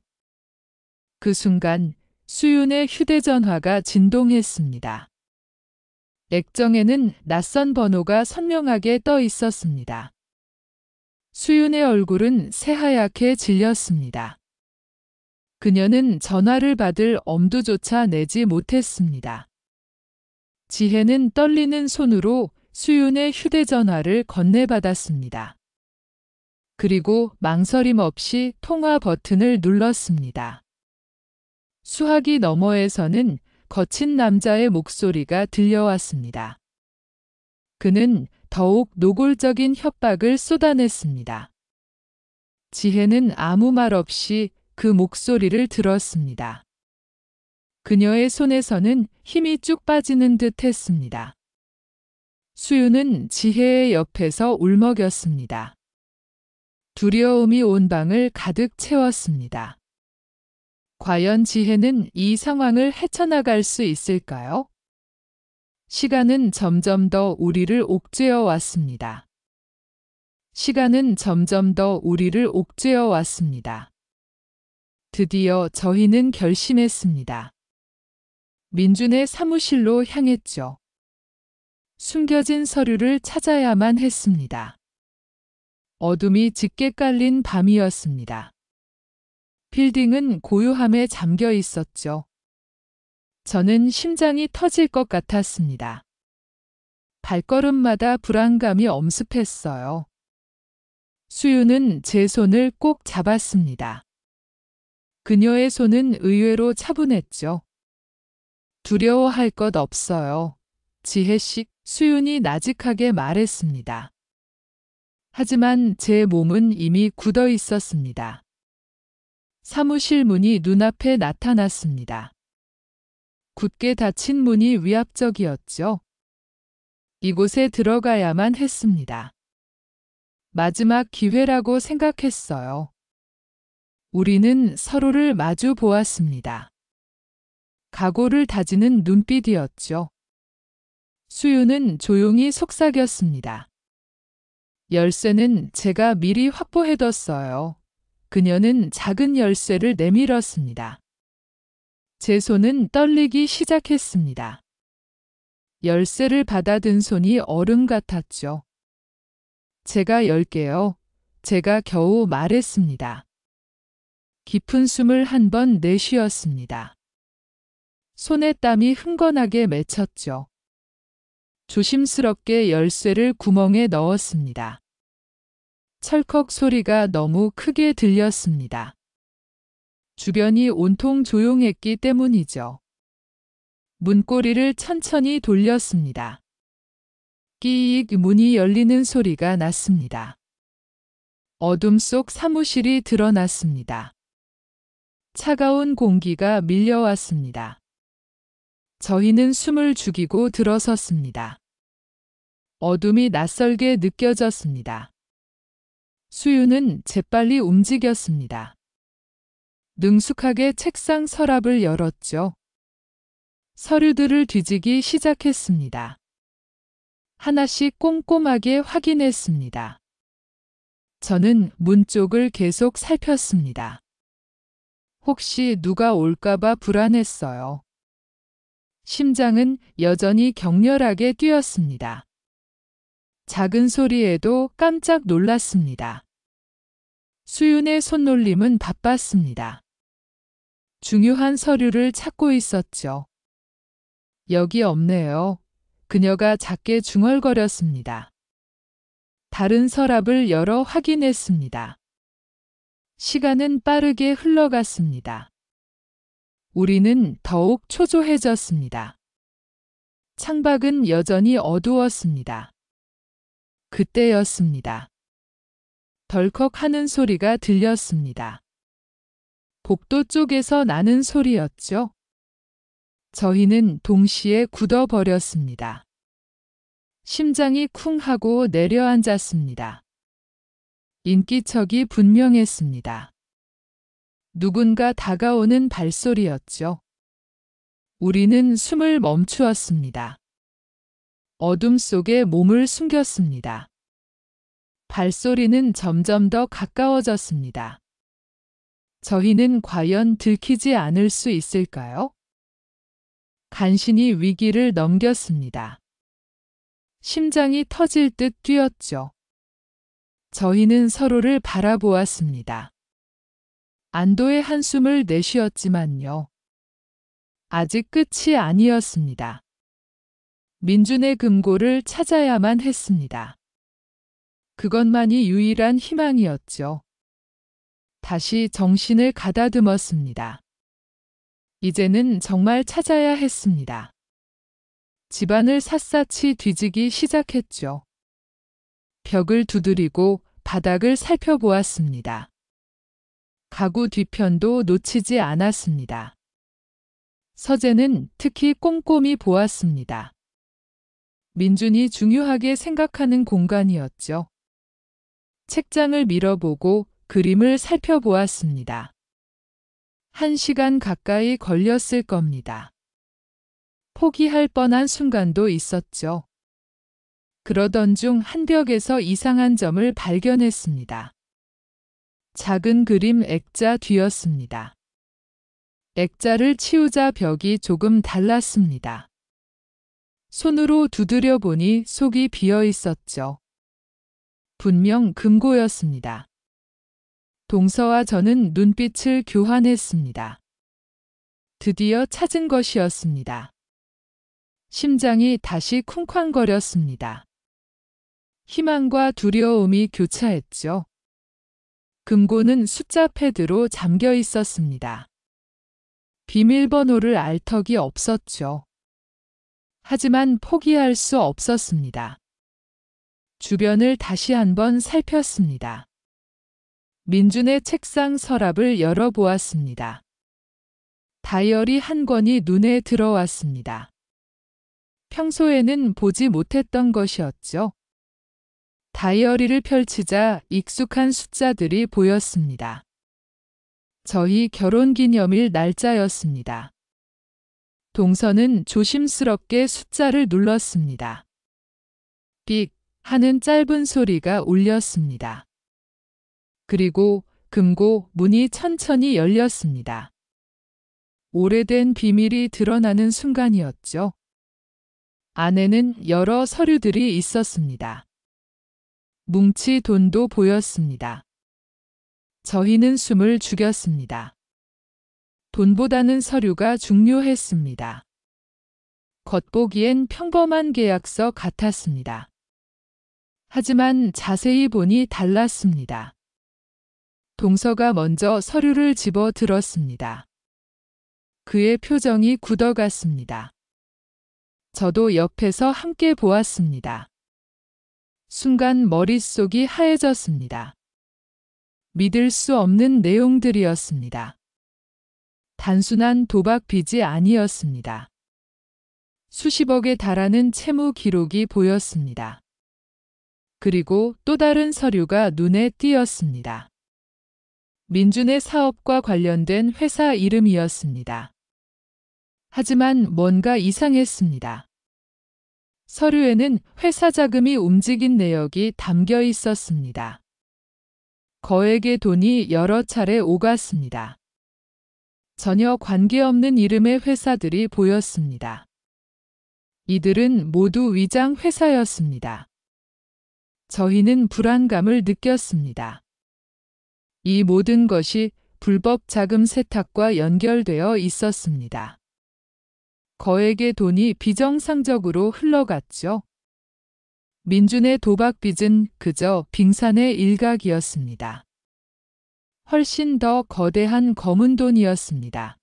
그 순간 수윤의 휴대전화가 진동했습니다. 액정에는 낯선 번호가 선명하게 떠 있었습니다. 수윤의 얼굴은 새하얗게 질렸습니다. 그녀는 전화를 받을 엄두조차 내지 못했습니다. 지혜는 떨리는 손으로 수윤의 휴대전화를 건네받았습니다. 그리고 망설임 없이 통화 버튼을 눌렀습니다. 수화기 너머에서는 거친 남자의 목소리가 들려왔습니다. 그는 더욱 노골적인 협박을 쏟아냈습니다. 지혜는 아무 말 없이 그 목소리를 들었습니다. 그녀의 손에서는 힘이 쭉 빠지는 듯 했습니다. 수유는 지혜의 옆에서 울먹였습니다. 두려움이 온 방을 가득 채웠습니다. 과연 지혜는 이 상황을 헤쳐나갈 수 있을까요? 시간은 점점 더 우리를 옥죄어 왔습니다. 시간은 점점 더 우리를 옥죄어 왔습니다. 드디어 저희는 결심했습니다. 민준의 사무실로 향했죠. 숨겨진 서류를 찾아야만 했습니다. 어둠이 짙게 깔린 밤이었습니다. 빌딩은 고요함에 잠겨 있었죠. 저는 심장이 터질 것 같았습니다. 발걸음마다 불안감이 엄습했어요. 수유는 제 손을 꼭 잡았습니다. 그녀의 손은 의외로 차분했죠. 두려워할 것 없어요. 지혜씨, 수윤이 나직하게 말했습니다. 하지만 제 몸은 이미 굳어 있었습니다. 사무실 문이 눈앞에 나타났습니다. 굳게 닫힌 문이 위압적이었죠. 이곳에 들어가야만 했습니다. 마지막 기회라고 생각했어요. 우리는 서로를 마주 보았습니다. 각오를 다지는 눈빛이었죠. 수유는 조용히 속삭였습니다. 열쇠는 제가 미리 확보해뒀어요. 그녀는 작은 열쇠를 내밀었습니다. 제 손은 떨리기 시작했습니다. 열쇠를 받아든 손이 얼음 같았죠. 제가 열게요. 제가 겨우 말했습니다. 깊은 숨을 한 번 내쉬었습니다. 손에 땀이 흥건하게 맺혔죠. 조심스럽게 열쇠를 구멍에 넣었습니다. 철컥 소리가 너무 크게 들렸습니다. 주변이 온통 조용했기 때문이죠. 문고리를 천천히 돌렸습니다. 끼익 문이 열리는 소리가 났습니다. 어둠 속 사무실이 드러났습니다. 차가운 공기가 밀려왔습니다. 저희는 숨을 죽이고 들어섰습니다. 어둠이 낯설게 느껴졌습니다. 수유는 재빨리 움직였습니다. 능숙하게 책상 서랍을 열었죠. 서류들을 뒤지기 시작했습니다. 하나씩 꼼꼼하게 확인했습니다. 저는 문 쪽을 계속 살폈습니다. 혹시 누가 올까봐 불안했어요. 심장은 여전히 격렬하게 뛰었습니다. 작은 소리에도 깜짝 놀랐습니다. 수윤의 손놀림은 바빴습니다. 중요한 서류를 찾고 있었죠. 여기 없네요. 그녀가 작게 중얼거렸습니다. 다른 서랍을 열어 확인했습니다. 시간은 빠르게 흘러갔습니다. 우리는 더욱 초조해졌습니다. 창밖은 여전히 어두웠습니다. 그때였습니다. 덜컥 하는 소리가 들렸습니다. 복도 쪽에서 나는 소리였죠. 저희는 동시에 굳어버렸습니다. 심장이 쿵 하고 내려앉았습니다. 인기척이 분명했습니다. 누군가 다가오는 발소리였죠. 우리는 숨을 멈추었습니다. 어둠 속에 몸을 숨겼습니다. 발소리는 점점 더 가까워졌습니다. 저희는 과연 들키지 않을 수 있을까요? 간신히 위기를 넘겼습니다. 심장이 터질 듯 뛰었죠. 저희는 서로를 바라보았습니다. 안도의 한숨을 내쉬었지만요. 아직 끝이 아니었습니다. 민준의 금고를 찾아야만 했습니다. 그것만이 유일한 희망이었죠. 다시 정신을 가다듬었습니다. 이제는 정말 찾아야 했습니다. 집안을 샅샅이 뒤지기 시작했죠. 벽을 두드리고 바닥을 살펴보았습니다. 가구 뒤편도 놓치지 않았습니다. 서재는 특히 꼼꼼히 보았습니다. 민준이 중요하게 생각하는 공간이었죠. 책장을 밀어보고 그림을 살펴보았습니다. 1시간 가까이 걸렸을 겁니다. 포기할 뻔한 순간도 있었죠. 그러던 중 한 벽에서 이상한 점을 발견했습니다. 작은 그림 액자 뒤였습니다. 액자를 치우자 벽이 조금 달랐습니다. 손으로 두드려 보니 속이 비어 있었죠. 분명 금고였습니다. 동서와 저는 눈빛을 교환했습니다. 드디어 찾은 것이었습니다. 심장이 다시 쿵쾅거렸습니다. 희망과 두려움이 교차했죠. 금고는 숫자 패드로 잠겨 있었습니다. 비밀번호를 알 턱이 없었죠. 하지만 포기할 수 없었습니다. 주변을 다시 한번 살폈습니다. 민준의 책상 서랍을 열어보았습니다. 다이어리 한 권이 눈에 들어왔습니다. 평소에는 보지 못했던 것이었죠. 다이어리를 펼치자 익숙한 숫자들이 보였습니다. 저희 결혼기념일 날짜였습니다. 동서는 조심스럽게 숫자를 눌렀습니다. 삑 하는 짧은 소리가 울렸습니다. 그리고 금고 문이 천천히 열렸습니다. 오래된 비밀이 드러나는 순간이었죠. 안에는 여러 서류들이 있었습니다. 뭉치 돈도 보였습니다. 저희는 숨을 죽였습니다. 돈보다는 서류가 중요했습니다. 겉보기엔 평범한 계약서 같았습니다. 하지만 자세히 보니 달랐습니다. 동서가 먼저 서류를 집어 들었습니다. 그의 표정이 굳어갔습니다. 저도 옆에서 함께 보았습니다. 순간 머릿속이 하얘졌습니다. 믿을 수 없는 내용들이었습니다. 단순한 도박 빚이 아니었습니다. 수십억에 달하는 채무 기록이 보였습니다. 그리고 또 다른 서류가 눈에 띄었습니다. 민준의 사업과 관련된 회사 이름이었습니다. 하지만 뭔가 이상했습니다. 서류에는 회사 자금이 움직인 내역이 담겨 있었습니다. 거액의 돈이 여러 차례 오갔습니다. 전혀 관계없는 이름의 회사들이 보였습니다. 이들은 모두 위장 회사였습니다. 저희는 불안감을 느꼈습니다. 이 모든 것이 불법 자금 세탁과 연결되어 있었습니다. 거액의 돈이 비정상적으로 흘러갔죠. 민준의 도박 빚은 그저 빙산의 일각이었습니다. 훨씬 더 거대한 검은 돈이었습니다.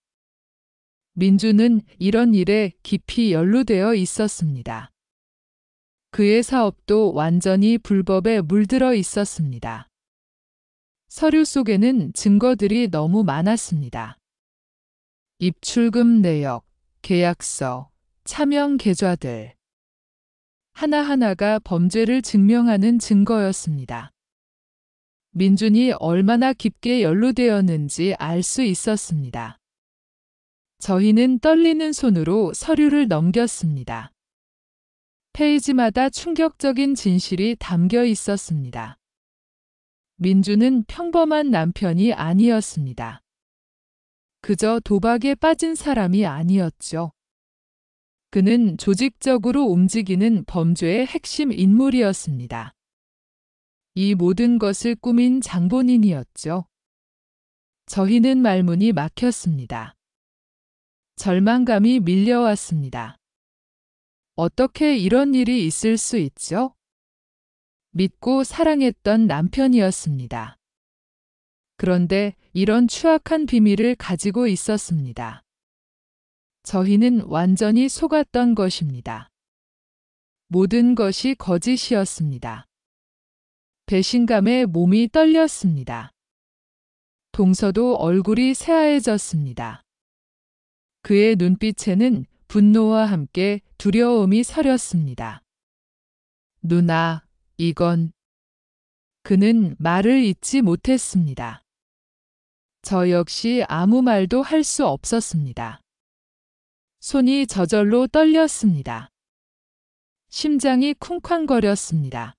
민준은 이런 일에 깊이 연루되어 있었습니다. 그의 사업도 완전히 불법에 물들어 있었습니다. 서류 속에는 증거들이 너무 많았습니다. 입출금 내역, 계약서, 차명 계좌들. 하나하나가 범죄를 증명하는 증거였습니다. 민준이 얼마나 깊게 연루되었는지 알 수 있었습니다. 저희는 떨리는 손으로 서류를 넘겼습니다. 페이지마다 충격적인 진실이 담겨 있었습니다. 민준은 평범한 남편이 아니었습니다. 그저 도박에 빠진 사람이 아니었죠. 그는 조직적으로 움직이는 범죄의 핵심 인물이었습니다. 이 모든 것을 꾸민 장본인이었죠. 저희는 말문이 막혔습니다. 절망감이 밀려왔습니다. 어떻게 이런 일이 있을 수 있죠? 믿고 사랑했던 남편이었습니다. 그런데 이런 추악한 비밀을 가지고 있었습니다. 저희는 완전히 속았던 것입니다. 모든 것이 거짓이었습니다. 배신감에 몸이 떨렸습니다. 동서도 얼굴이 새하얘졌습니다. 그의 눈빛에는 분노와 함께 두려움이 서렸습니다. 누나, 이건... 그는 말을 잇지 못했습니다. 저 역시 아무 말도 할 수 없었습니다. 손이 저절로 떨렸습니다. 심장이 쿵쾅거렸습니다.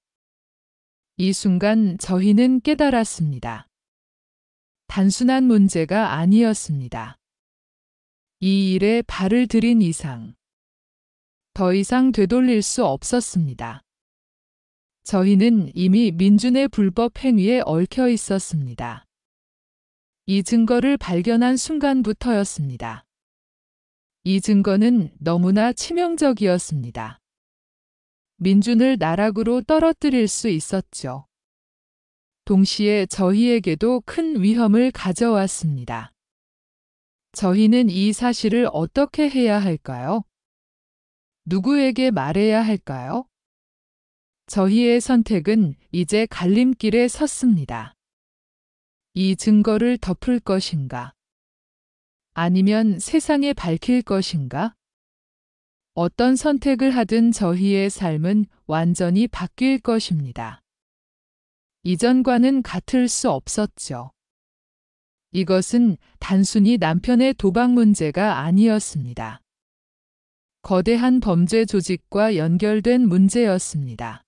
이 순간 저희는 깨달았습니다. 단순한 문제가 아니었습니다. 이 일에 발을 들인 이상, 더 이상 되돌릴 수 없었습니다. 저희는 이미 민준의 불법 행위에 얽혀 있었습니다. 이 증거를 발견한 순간부터였습니다. 이 증거는 너무나 치명적이었습니다. 민준을 나락으로 떨어뜨릴 수 있었죠. 동시에 저희에게도 큰 위험을 가져왔습니다. 저희는 이 사실을 어떻게 해야 할까요? 누구에게 말해야 할까요? 저희의 선택은 이제 갈림길에 섰습니다. 이 증거를 덮을 것인가? 아니면 세상에 밝힐 것인가? 어떤 선택을 하든 저희의 삶은 완전히 바뀔 것입니다. 이전과는 같을 수 없었죠. 이것은 단순히 남편의 도박 문제가 아니었습니다. 거대한 범죄 조직과 연결된 문제였습니다.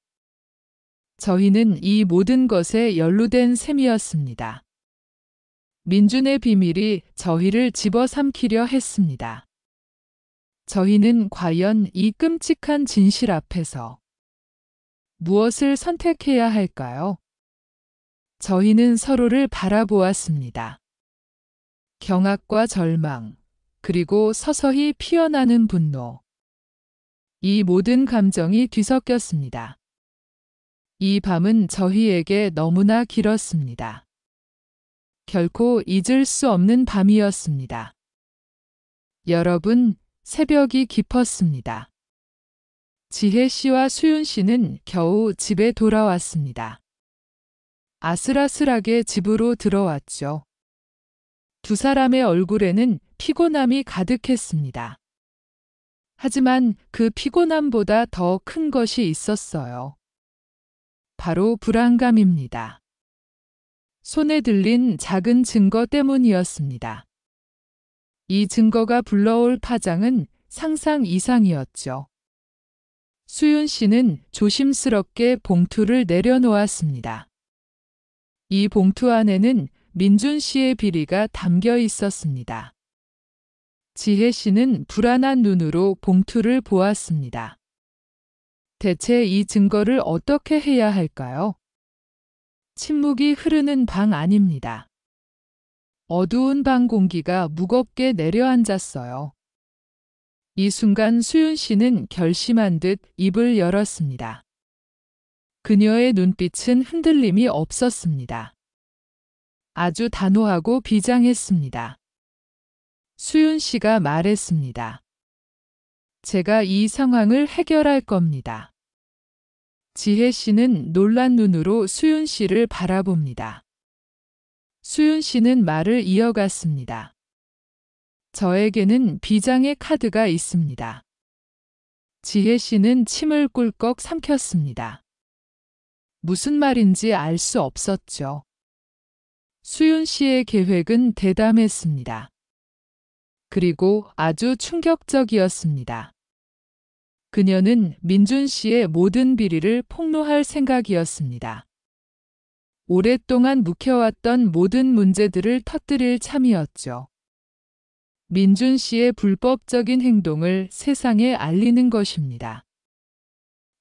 저희는 이 모든 것에 연루된 셈이었습니다. 민준의 비밀이 저희를 집어삼키려 했습니다. 저희는 과연 이 끔찍한 진실 앞에서 무엇을 선택해야 할까요? 저희는 서로를 바라보았습니다. 경악과 절망, 그리고 서서히 피어나는 분노. 이 모든 감정이 뒤섞였습니다. 이 밤은 저희에게 너무나 길었습니다. 결코 잊을 수 없는 밤이었습니다. 여러분, 새벽이 깊었습니다. 지혜 씨와 수윤 씨는 겨우 집에 돌아왔습니다. 아슬아슬하게 집으로 들어왔죠. 두 사람의 얼굴에는 피곤함이 가득했습니다. 하지만 그 피곤함보다 더 큰 것이 있었어요. 바로 불안감입니다. 손에 들린 작은 증거 때문이었습니다. 이 증거가 불러올 파장은 상상 이상이었죠. 수윤 씨는 조심스럽게 봉투를 내려놓았습니다. 이 봉투 안에는 민준 씨의 비리가 담겨 있었습니다. 지혜 씨는 불안한 눈으로 봉투를 보았습니다. 대체 이 증거를 어떻게 해야 할까요? 침묵이 흐르는 방 안입니다. 어두운 방 공기가 무겁게 내려앉았어요. 이 순간 수윤 씨는 결심한 듯 입을 열었습니다. 그녀의 눈빛은 흔들림이 없었습니다. 아주 단호하고 비장했습니다. 수윤 씨가 말했습니다. 제가 이 상황을 해결할 겁니다. 지혜 씨는 놀란 눈으로 수윤 씨를 바라봅니다. 수윤 씨는 말을 이어갔습니다. 저에게는 비장의 카드가 있습니다. 지혜 씨는 침을 꿀꺽 삼켰습니다. 무슨 말인지 알 수 없었죠. 수윤 씨의 계획은 대담했습니다. 그리고 아주 충격적이었습니다. 그녀는 민준 씨의 모든 비리를 폭로할 생각이었습니다. 오랫동안 묵혀왔던 모든 문제들을 터뜨릴 참이었죠. 민준 씨의 불법적인 행동을 세상에 알리는 것입니다.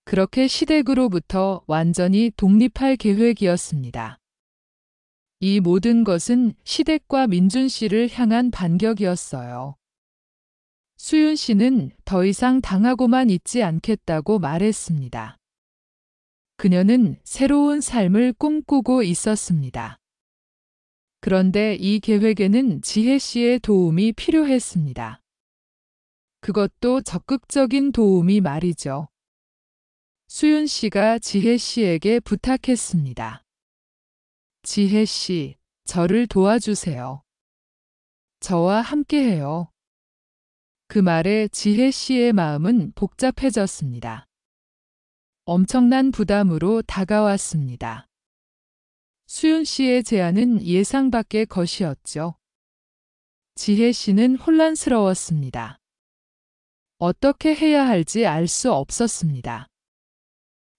그렇게 시댁으로부터 완전히 독립할 계획이었습니다. 이 모든 것은 시댁과 민준 씨를 향한 반격이었어요. 수윤 씨는 더 이상 당하고만 있지 않겠다고 말했습니다. 그녀는 새로운 삶을 꿈꾸고 있었습니다. 그런데 이 계획에는 지혜 씨의 도움이 필요했습니다. 그것도 적극적인 도움이 말이죠. 수윤 씨가 지혜 씨에게 부탁했습니다. 지혜 씨, 저를 도와주세요. 저와 함께해요. 그 말에 지혜 씨의 마음은 복잡해졌습니다. 엄청난 부담으로 다가왔습니다. 수윤 씨의 제안은 예상 밖의 것이었죠. 지혜 씨는 혼란스러웠습니다. 어떻게 해야 할지 알 수 없었습니다.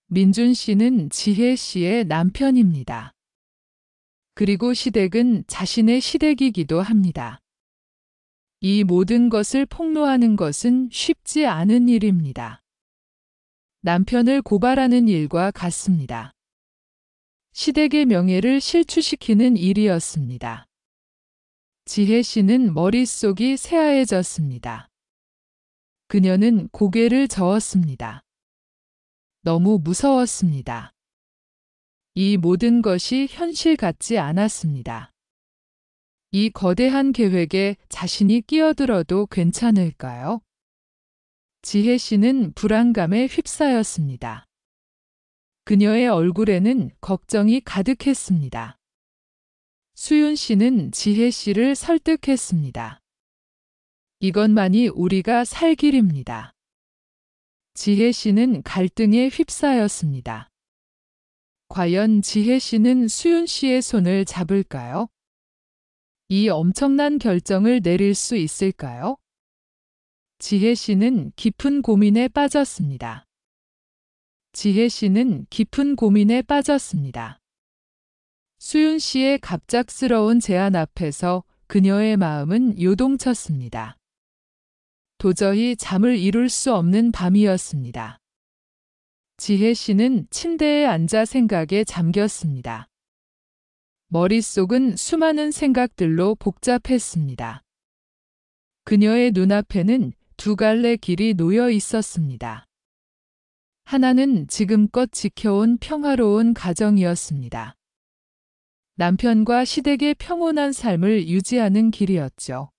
민준 씨는 지혜 씨의 남편입니다. 그리고 시댁은 자신의 시댁이기도 합니다. 이 모든 것을 폭로하는 것은 쉽지 않은 일입니다. 남편을 고발하는 일과 같습니다. 시댁의 명예를 실추시키는 일이었습니다. 지혜 씨는 머릿속이 새하얘졌습니다. 그녀는 고개를 저었습니다. 너무 무서웠습니다. 이 모든 것이 현실 같지 않았습니다. 이 거대한 계획에 자신이 끼어들어도 괜찮을까요? 지혜 씨는 불안감에 휩싸였습니다. 그녀의 얼굴에는 걱정이 가득했습니다. 수윤 씨는 지혜 씨를 설득했습니다. 이것만이 우리가 살 길입니다. 지혜 씨는 갈등에 휩싸였습니다. 과연 지혜 씨는 수윤 씨의 손을 잡을까요? 이 엄청난 결정을 내릴 수 있을까요? 지혜 씨는 깊은 고민에 빠졌습니다. 지혜 씨는 깊은 고민에 빠졌습니다. 수윤 씨의 갑작스러운 제안 앞에서 그녀의 마음은 요동쳤습니다. 도저히 잠을 이룰 수 없는 밤이었습니다. 지혜 씨는 침대에 앉아 생각에 잠겼습니다. 머릿속은 수많은 생각들로 복잡했습니다. 그녀의 눈앞에는 두 갈래 길이 놓여 있었습니다. 하나는 지금껏 지켜온 평화로운 가정이었습니다. 남편과 시댁의 평온한 삶을 유지하는 길이었죠.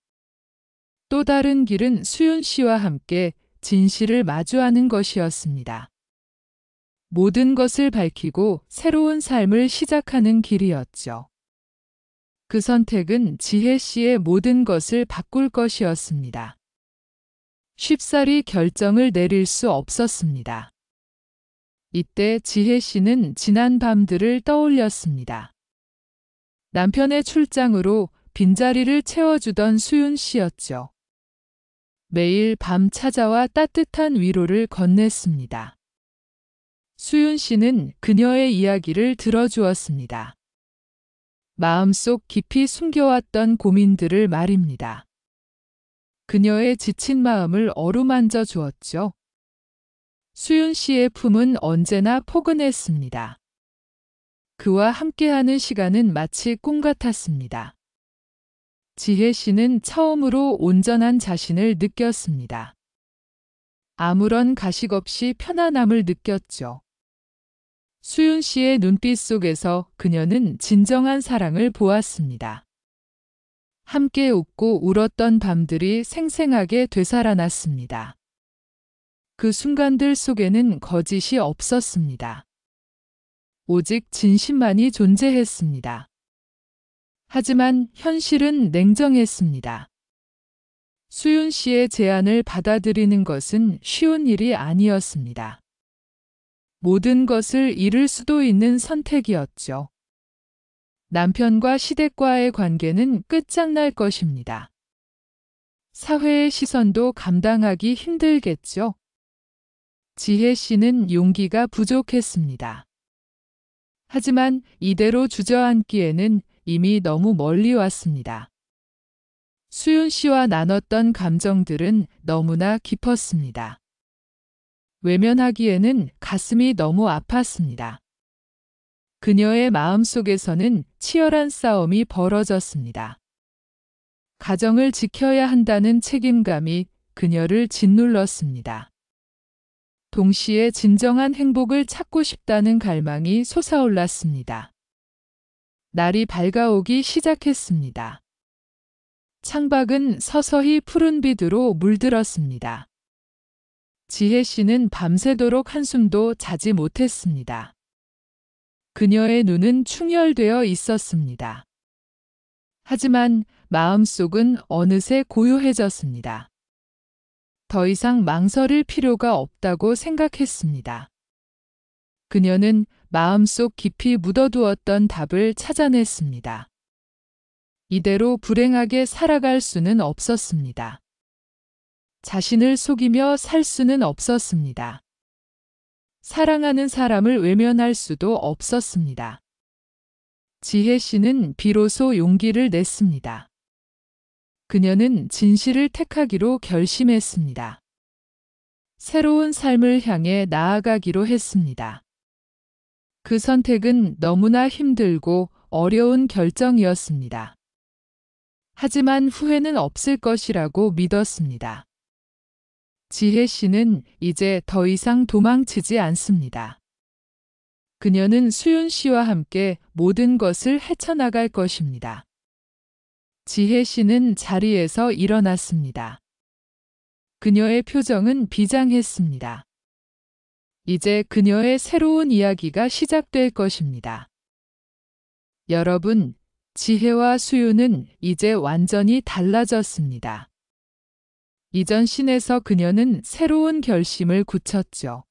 또 다른 길은 수윤 씨와 함께 진실을 마주하는 것이었습니다. 모든 것을 밝히고 새로운 삶을 시작하는 길이었죠. 그 선택은 지혜 씨의 모든 것을 바꿀 것이었습니다. 쉽사리 결정을 내릴 수 없었습니다. 이때 지혜 씨는 지난 밤들을 떠올렸습니다. 남편의 출장으로 빈자리를 채워주던 수윤 씨였죠. 매일 밤 찾아와 따뜻한 위로를 건넸습니다. 수윤 씨는 그녀의 이야기를 들어주었습니다. 마음속 깊이 숨겨왔던 고민들을 말입니다. 그녀의 지친 마음을 어루만져 주었죠. 수윤 씨의 품은 언제나 포근했습니다. 그와 함께하는 시간은 마치 꿈 같았습니다. 지혜 씨는 처음으로 온전한 자신을 느꼈습니다. 아무런 가식 없이 편안함을 느꼈죠. 수윤 씨의 눈빛 속에서 그녀는 진정한 사랑을 보았습니다. 함께 웃고 울었던 밤들이 생생하게 되살아났습니다. 그 순간들 속에는 거짓이 없었습니다. 오직 진심만이 존재했습니다. 하지만 현실은 냉정했습니다. 수윤 씨의 제안을 받아들이는 것은 쉬운 일이 아니었습니다. 모든 것을 잃을 수도 있는 선택이었죠. 남편과 시댁과의 관계는 끝장날 것입니다. 사회의 시선도 감당하기 힘들겠죠. 지혜 씨는 용기가 부족했습니다. 하지만 이대로 주저앉기에는 이미 너무 멀리 왔습니다. 수윤 씨와 나눴던 감정들은 너무나 깊었습니다. 외면하기에는 가슴이 너무 아팠습니다. 그녀의 마음속에서는 치열한 싸움이 벌어졌습니다. 가정을 지켜야 한다는 책임감이 그녀를 짓눌렀습니다. 동시에 진정한 행복을 찾고 싶다는 갈망이 솟아올랐습니다. 날이 밝아오기 시작했습니다. 창밖은 서서히 푸른 빛으로 물들었습니다. 지혜 씨는 밤새도록 한숨도 자지 못했습니다. 그녀의 눈은 충혈되어 있었습니다. 하지만 마음속은 어느새 고요해졌습니다. 더 이상 망설일 필요가 없다고 생각했습니다. 그녀는 마음속 깊이 묻어두었던 답을 찾아냈습니다. 이대로 불행하게 살아갈 수는 없었습니다. 자신을 속이며 살 수는 없었습니다. 사랑하는 사람을 외면할 수도 없었습니다. 지혜 씨는 비로소 용기를 냈습니다. 그녀는 진실을 택하기로 결심했습니다. 새로운 삶을 향해 나아가기로 했습니다. 그 선택은 너무나 힘들고 어려운 결정이었습니다. 하지만 후회는 없을 것이라고 믿었습니다. 지혜 씨는 이제 더 이상 도망치지 않습니다. 그녀는 수윤 씨와 함께 모든 것을 헤쳐나갈 것입니다. 지혜 씨는 자리에서 일어났습니다. 그녀의 표정은 비장했습니다. 이제 그녀의 새로운 이야기가 시작될 것입니다. 여러분, 지혜와 수윤은 이제 완전히 달라졌습니다. 이전 씬에서 그녀는 새로운 결심을 굳혔죠.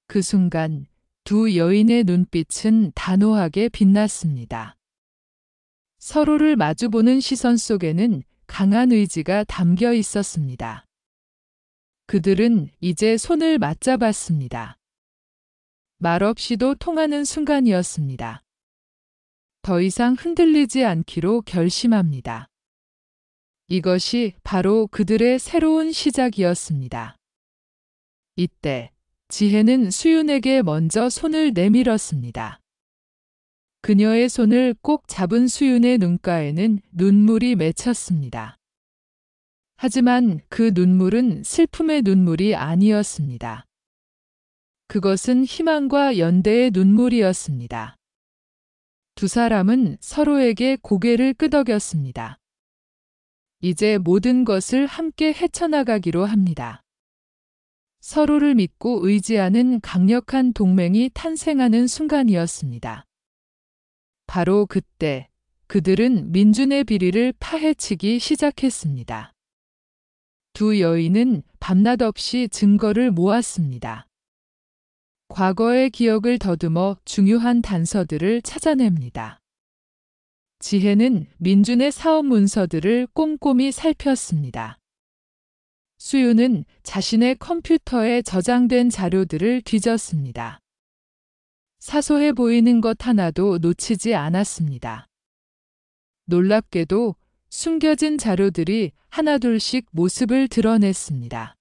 그 순간 두 여인의 눈빛은 단호하게 빛났습니다. 서로를 마주보는 시선 속에는 강한 의지가 담겨 있었습니다. 그들은 이제 손을 맞잡았습니다. 말없이도 통하는 순간이었습니다. 더 이상 흔들리지 않기로 결심합니다. 이것이 바로 그들의 새로운 시작이었습니다. 이때 지혜는 수윤에게 먼저 손을 내밀었습니다. 그녀의 손을 꼭 잡은 수윤의 눈가에는 눈물이 맺혔습니다. 하지만 그 눈물은 슬픔의 눈물이 아니었습니다. 그것은 희망과 연대의 눈물이었습니다. 두 사람은 서로에게 고개를 끄덕였습니다. 이제 모든 것을 함께 헤쳐나가기로 합니다. 서로를 믿고 의지하는 강력한 동맹이 탄생하는 순간이었습니다. 바로 그때 그들은 민준의 비리를 파헤치기 시작했습니다. 두 여인은 밤낮 없이 증거를 모았습니다. 과거의 기억을 더듬어 중요한 단서들을 찾아냅니다. 지혜는 민준의 사업 문서들을 꼼꼼히 살폈습니다. 수유는 자신의 컴퓨터에 저장된 자료들을 뒤졌습니다. 사소해 보이는 것 하나도 놓치지 않았습니다. 놀랍게도 숨겨진 자료들이 하나둘씩 모습을 드러냈습니다.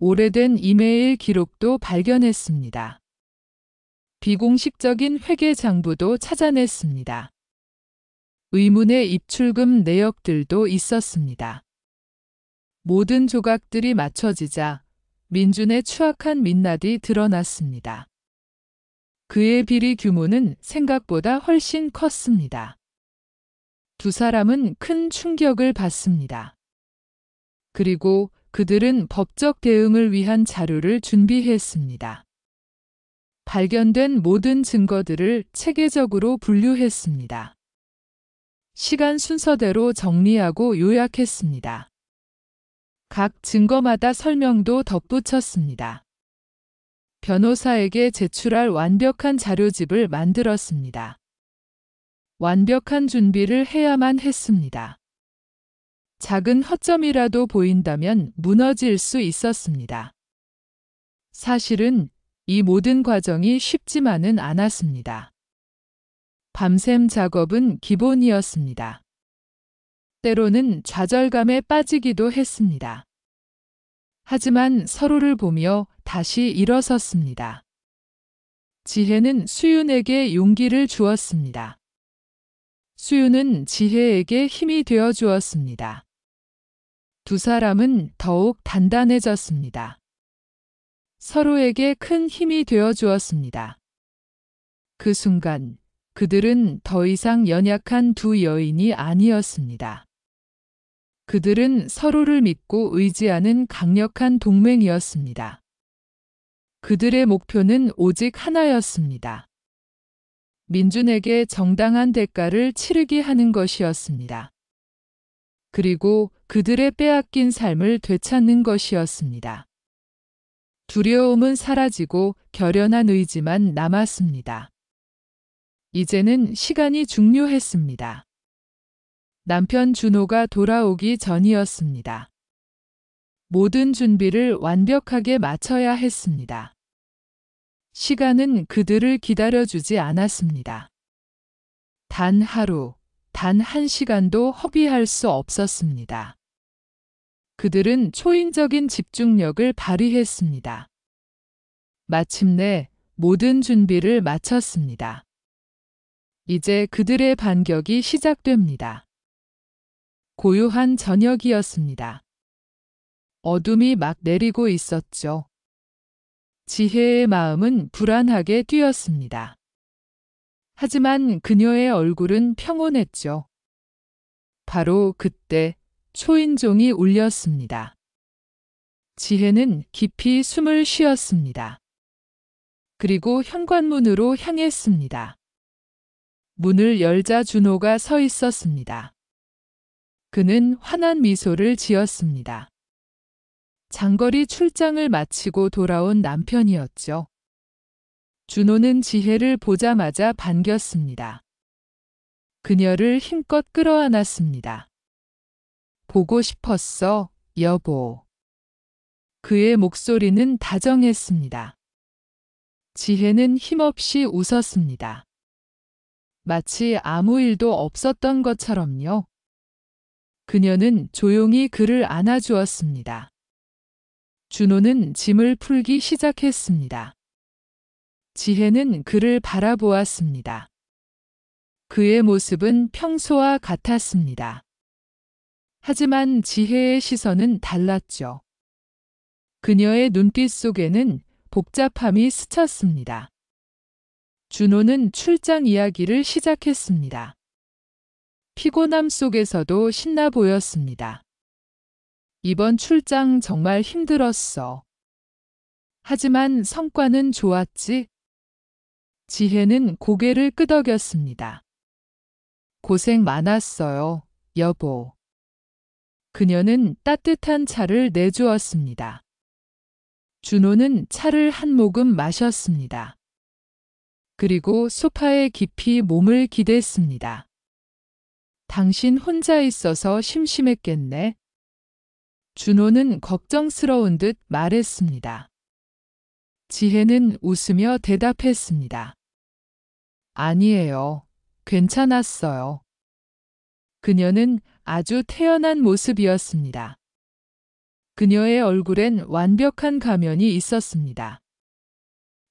오래된 이메일 기록도 발견했습니다. 비공식적인 회계 장부도 찾아냈습니다. 의문의 입출금 내역들도 있었습니다. 모든 조각들이 맞춰지자 민준의 추악한 민낯이 드러났습니다. 그의 비리 규모는 생각보다 훨씬 컸습니다. 두 사람은 큰 충격을 받습니다. 그리고 그들은 법적 대응을 위한 자료를 준비했습니다. 발견된 모든 증거들을 체계적으로 분류했습니다. 시간 순서대로 정리하고 요약했습니다. 각 증거마다 설명도 덧붙였습니다. 변호사에게 제출할 완벽한 자료집을 만들었습니다. 완벽한 준비를 해야만 했습니다. 작은 허점이라도 보인다면 무너질 수 있었습니다. 사실은 이 모든 과정이 쉽지만은 않았습니다. 밤샘 작업은 기본이었습니다. 때로는 좌절감에 빠지기도 했습니다. 하지만 서로를 보며 다시 일어섰습니다. 지혜는 수윤에게 용기를 주었습니다. 수윤은 지혜에게 힘이 되어 주었습니다. 두 사람은 더욱 단단해졌습니다. 서로에게 큰 힘이 되어 주었습니다. 그 순간 그들은 더 이상 연약한 두 여인이 아니었습니다. 그들은 서로를 믿고 의지하는 강력한 동맹이었습니다. 그들의 목표는 오직 하나였습니다. 민준에게 정당한 대가를 치르게 하는 것이었습니다. 그리고 그들의 빼앗긴 삶을 되찾는 것이었습니다. 두려움은 사라지고 결연한 의지만 남았습니다. 이제는 시간이 중요했습니다. 남편 준호가 돌아오기 전이었습니다. 모든 준비를 완벽하게 마쳐야 했습니다. 시간은 그들을 기다려주지 않았습니다. 단 하루, 단 한 시간도 허비할 수 없었습니다. 그들은 초인적인 집중력을 발휘했습니다. 마침내 모든 준비를 마쳤습니다. 이제 그들의 반격이 시작됩니다. 고요한 저녁이었습니다. 어둠이 막 내리고 있었죠. 지혜의 마음은 불안하게 뛰었습니다. 하지만 그녀의 얼굴은 평온했죠. 바로 그때 초인종이 울렸습니다. 지혜는 깊이 숨을 쉬었습니다. 그리고 현관문으로 향했습니다. 문을 열자 준호가 서 있었습니다. 그는 환한 미소를 지었습니다. 장거리 출장을 마치고 돌아온 남편이었죠. 준호는 지혜를 보자마자 반겼습니다. 그녀를 힘껏 끌어안았습니다. 보고 싶었어, 여보. 그의 목소리는 다정했습니다. 지혜는 힘없이 웃었습니다. 마치 아무 일도 없었던 것처럼요. 그녀는 조용히 그를 안아주었습니다. 준호는 짐을 풀기 시작했습니다. 지혜는 그를 바라보았습니다. 그의 모습은 평소와 같았습니다. 하지만 지혜의 시선은 달랐죠. 그녀의 눈빛 속에는 복잡함이 스쳤습니다. 준호는 출장 이야기를 시작했습니다. 피곤함 속에서도 신나 보였습니다. 이번 출장 정말 힘들었어. 하지만 성과는 좋았지? 지혜는 고개를 끄덕였습니다. 고생 많았어요, 여보. 그녀는 따뜻한 차를 내주었습니다. 준호는 차를 한 모금 마셨습니다. 그리고 소파에 깊이 몸을 기댔습니다. 당신 혼자 있어서 심심했겠네. 준호는 걱정스러운 듯 말했습니다. 지혜는 웃으며 대답했습니다. 아니에요. 괜찮았어요. 그녀는 아주 태연한 모습이었습니다. 그녀의 얼굴엔 완벽한 가면이 있었습니다.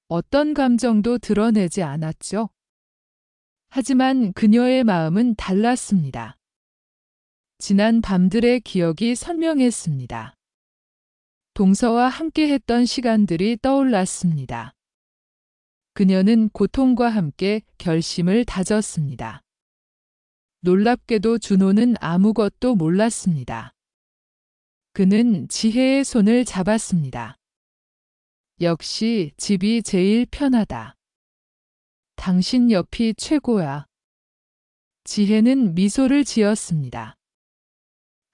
어떤 감정도 드러내지 않았죠. 하지만 그녀의 마음은 달랐습니다. 지난 밤들의 기억이 선명했습니다. 동서와 함께했던 시간들이 떠올랐습니다. 그녀는 고통과 함께 결심을 다졌습니다. 놀랍게도 준호는 아무것도 몰랐습니다. 그는 지혜의 손을 잡았습니다. 역시 집이 제일 편하다. 당신 옆이 최고야. 지혜는 미소를 지었습니다.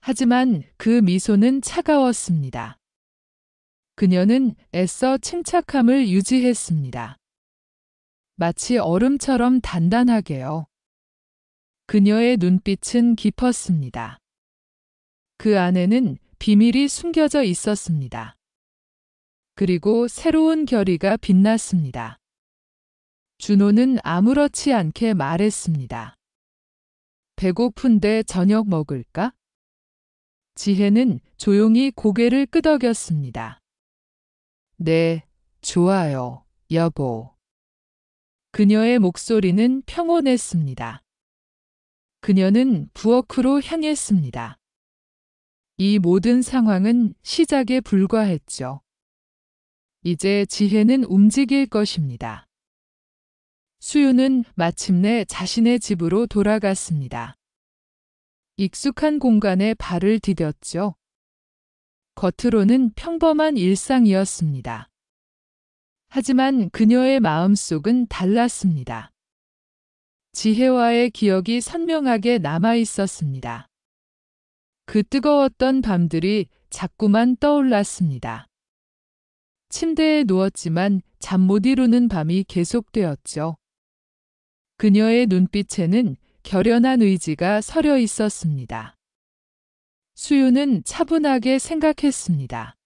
하지만 그 미소는 차가웠습니다. 그녀는 애써 침착함을 유지했습니다. 마치 얼음처럼 단단하게요. 그녀의 눈빛은 깊었습니다. 그 안에는 비밀이 숨겨져 있었습니다. 그리고 새로운 결의가 빛났습니다. 준호는 아무렇지 않게 말했습니다. 배고픈데 저녁 먹을까? 지혜는 조용히 고개를 끄덕였습니다. 네, 좋아요, 여보. 그녀의 목소리는 평온했습니다. 그녀는 부엌으로 향했습니다. 이 모든 상황은 시작에 불과했죠. 이제 지혜는 움직일 것입니다. 수유는 마침내 자신의 집으로 돌아갔습니다. 익숙한 공간에 발을 디뎠죠. 겉으로는 평범한 일상이었습니다. 하지만 그녀의 마음속은 달랐습니다. 지혜와의 기억이 선명하게 남아 있었습니다. 그 뜨거웠던 밤들이 자꾸만 떠올랐습니다. 침대에 누웠지만 잠 못 이루는 밤이 계속되었죠. 그녀의 눈빛에는 결연한 의지가 서려 있었습니다. 수유는 차분하게 생각했습니다.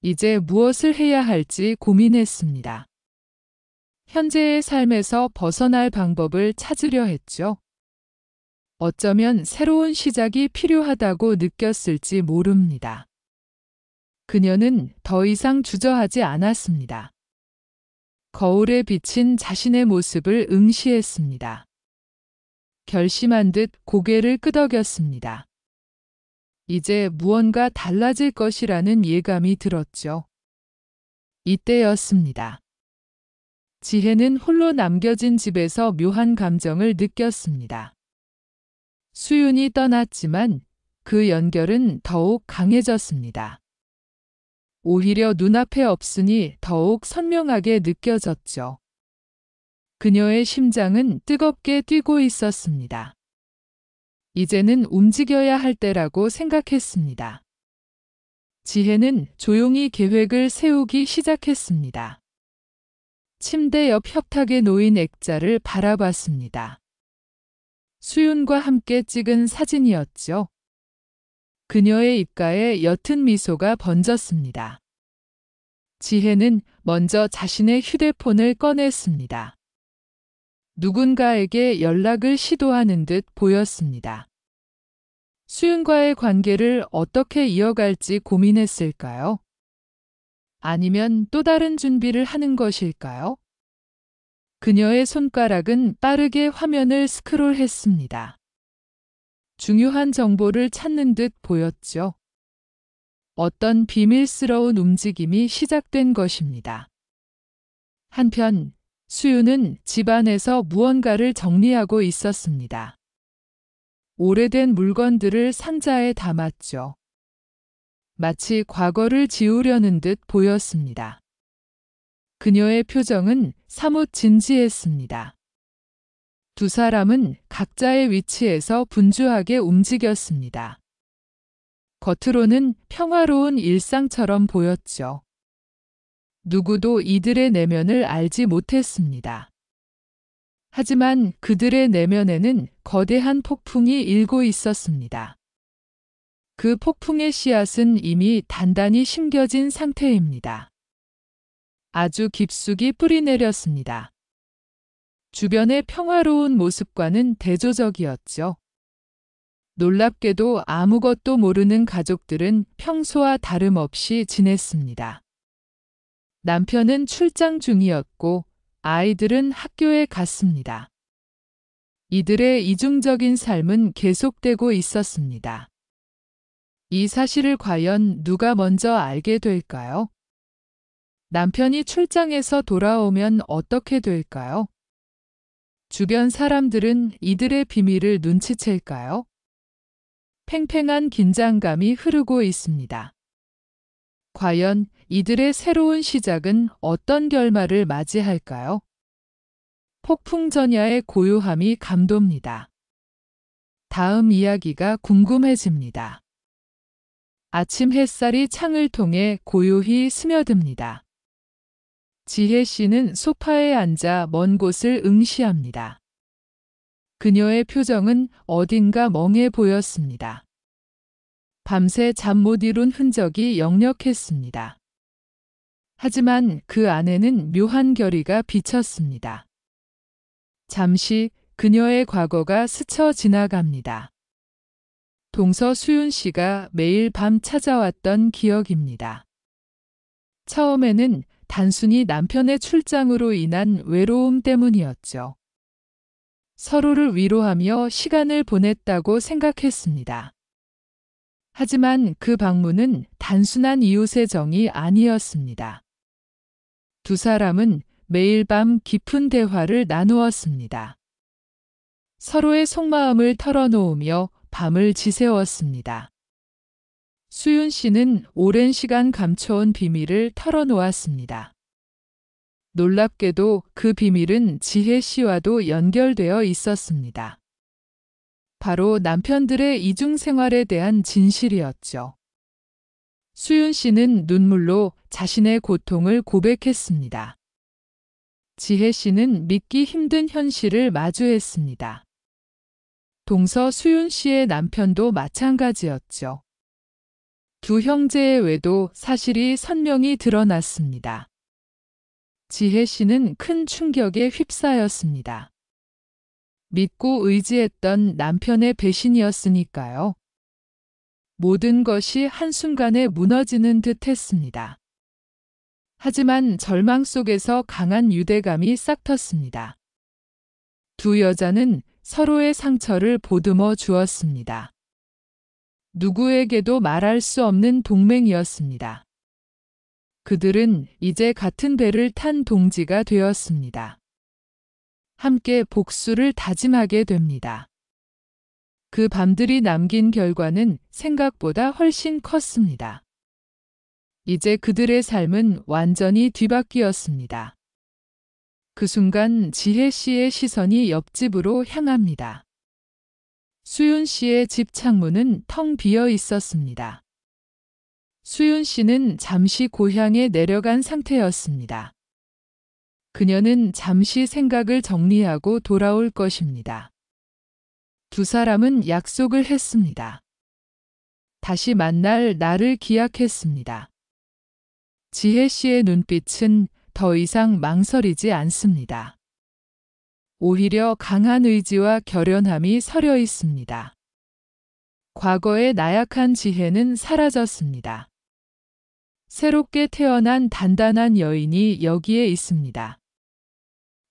이제 무엇을 해야 할지 고민했습니다. 현재의 삶에서 벗어날 방법을 찾으려 했죠. 어쩌면 새로운 시작이 필요하다고 느꼈을지 모릅니다. 그녀는 더 이상 주저하지 않았습니다. 거울에 비친 자신의 모습을 응시했습니다. 결심한 듯 고개를 끄덕였습니다. 이제 무언가 달라질 것이라는 예감이 들었죠. 이때였습니다. 지혜는 홀로 남겨진 집에서 묘한 감정을 느꼈습니다. 수윤이 떠났지만 그 연결은 더욱 강해졌습니다. 오히려 눈앞에 없으니 더욱 선명하게 느껴졌죠. 그녀의 심장은 뜨겁게 뛰고 있었습니다. 이제는 움직여야 할 때라고 생각했습니다. 지혜는 조용히 계획을 세우기 시작했습니다. 침대 옆 협탁에 놓인 액자를 바라봤습니다. 수윤과 함께 찍은 사진이었죠. 그녀의 입가에 옅은 미소가 번졌습니다. 지혜는 먼저 자신의 휴대폰을 꺼냈습니다. 누군가에게 연락을 시도하는 듯 보였습니다. 수윤과의 관계를 어떻게 이어갈지 고민했을까요? 아니면 또 다른 준비를 하는 것일까요? 그녀의 손가락은 빠르게 화면을 스크롤했습니다. 중요한 정보를 찾는 듯 보였죠. 어떤 비밀스러운 움직임이 시작된 것입니다. 한편 수유는 집안에서 무언가를 정리하고 있었습니다. 오래된 물건들을 상자에 담았죠. 마치 과거를 지우려는 듯 보였습니다. 그녀의 표정은 사뭇 진지했습니다. 두 사람은 각자의 위치에서 분주하게 움직였습니다. 겉으로는 평화로운 일상처럼 보였죠. 누구도 이들의 내면을 알지 못했습니다. 하지만 그들의 내면에는 거대한 폭풍이 일고 있었습니다. 그 폭풍의 씨앗은 이미 단단히 심겨진 상태입니다. 아주 깊숙이 뿌리내렸습니다. 주변의 평화로운 모습과는 대조적이었죠. 놀랍게도 아무것도 모르는 가족들은 평소와 다름없이 지냈습니다. 남편은 출장 중이었고 아이들은 학교에 갔습니다. 이들의 이중적인 삶은 계속되고 있었습니다. 이 사실을 과연 누가 먼저 알게 될까요? 남편이 출장에서 돌아오면 어떻게 될까요? 주변 사람들은 이들의 비밀을 눈치챌까요? 팽팽한 긴장감이 흐르고 있습니다. 과연 이들의 새로운 시작은 어떤 결말을 맞이할까요? 폭풍 전야의 고요함이 감돕니다. 다음 이야기가 궁금해집니다. 아침 햇살이 창을 통해 고요히 스며듭니다. 지혜 씨는 소파에 앉아 먼 곳을 응시합니다. 그녀의 표정은 어딘가 멍해 보였습니다. 밤새 잠 못 이룬 흔적이 역력했습니다. 하지만 그 안에는 묘한 결의가 비쳤습니다. 잠시 그녀의 과거가 스쳐 지나갑니다. 동서 수윤 씨가 매일 밤 찾아왔던 기억입니다. 처음에는 단순히 남편의 출장으로 인한 외로움 때문이었죠. 서로를 위로하며 시간을 보냈다고 생각했습니다. 하지만 그 방문은 단순한 이웃의 정이 아니었습니다. 두 사람은 매일 밤 깊은 대화를 나누었습니다. 서로의 속마음을 털어놓으며 밤을 지새웠습니다. 수윤 씨는 오랜 시간 감춰온 비밀을 털어놓았습니다. 놀랍게도 그 비밀은 지혜 씨와도 연결되어 있었습니다. 바로 남편들의 이중 생활에 대한 진실이었죠. 수윤 씨는 눈물로 자신의 고통을 고백했습니다. 지혜 씨는 믿기 힘든 현실을 마주했습니다. 동서 수윤 씨의 남편도 마찬가지였죠. 두 형제의 외도 사실이 선명히 드러났습니다. 지혜 씨는 큰 충격에 휩싸였습니다. 믿고 의지했던 남편의 배신이었으니까요. 모든 것이 한순간에 무너지는 듯 했습니다. 하지만 절망 속에서 강한 유대감이 싹텄습니다. 두 여자는 서로의 상처를 보듬어 주었습니다. 누구에게도 말할 수 없는 동맹이었습니다. 그들은 이제 같은 배를 탄 동지가 되었습니다. 함께 복수를 다짐하게 됩니다. 그 밤들이 남긴 결과는 생각보다 훨씬 컸습니다. 이제 그들의 삶은 완전히 뒤바뀌었습니다. 그 순간 지혜 씨의 시선이 옆집으로 향합니다. 수윤 씨의 집 창문은 텅 비어 있었습니다. 수윤 씨는 잠시 고향에 내려간 상태였습니다. 그녀는 잠시 생각을 정리하고 돌아올 것입니다. 두 사람은 약속을 했습니다. 다시 만날 날을 기약했습니다. 지혜 씨의 눈빛은 더 이상 망설이지 않습니다. 오히려 강한 의지와 결연함이 서려 있습니다. 과거의 나약한 지혜는 사라졌습니다. 새롭게 태어난 단단한 여인이 여기에 있습니다.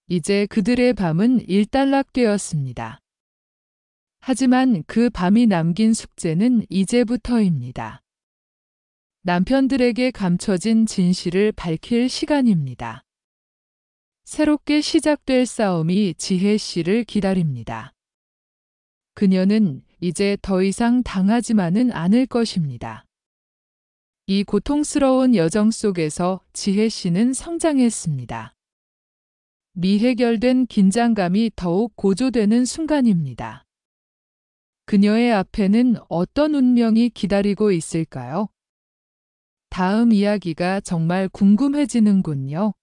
이제 그들의 밤은 일단락되었습니다. 하지만 그 밤이 남긴 숙제는 이제부터입니다. 남편들에게 감춰진 진실을 밝힐 시간입니다. 새롭게 시작될 싸움이 지혜 씨를 기다립니다. 그녀는 이제 더 이상 당하지만은 않을 것입니다. 이 고통스러운 여정 속에서 지혜 씨는 성장했습니다. 미해결된 긴장감이 더욱 고조되는 순간입니다. 그녀의 앞에는 어떤 운명이 기다리고 있을까요? 다음 이야기가 정말 궁금해지는군요.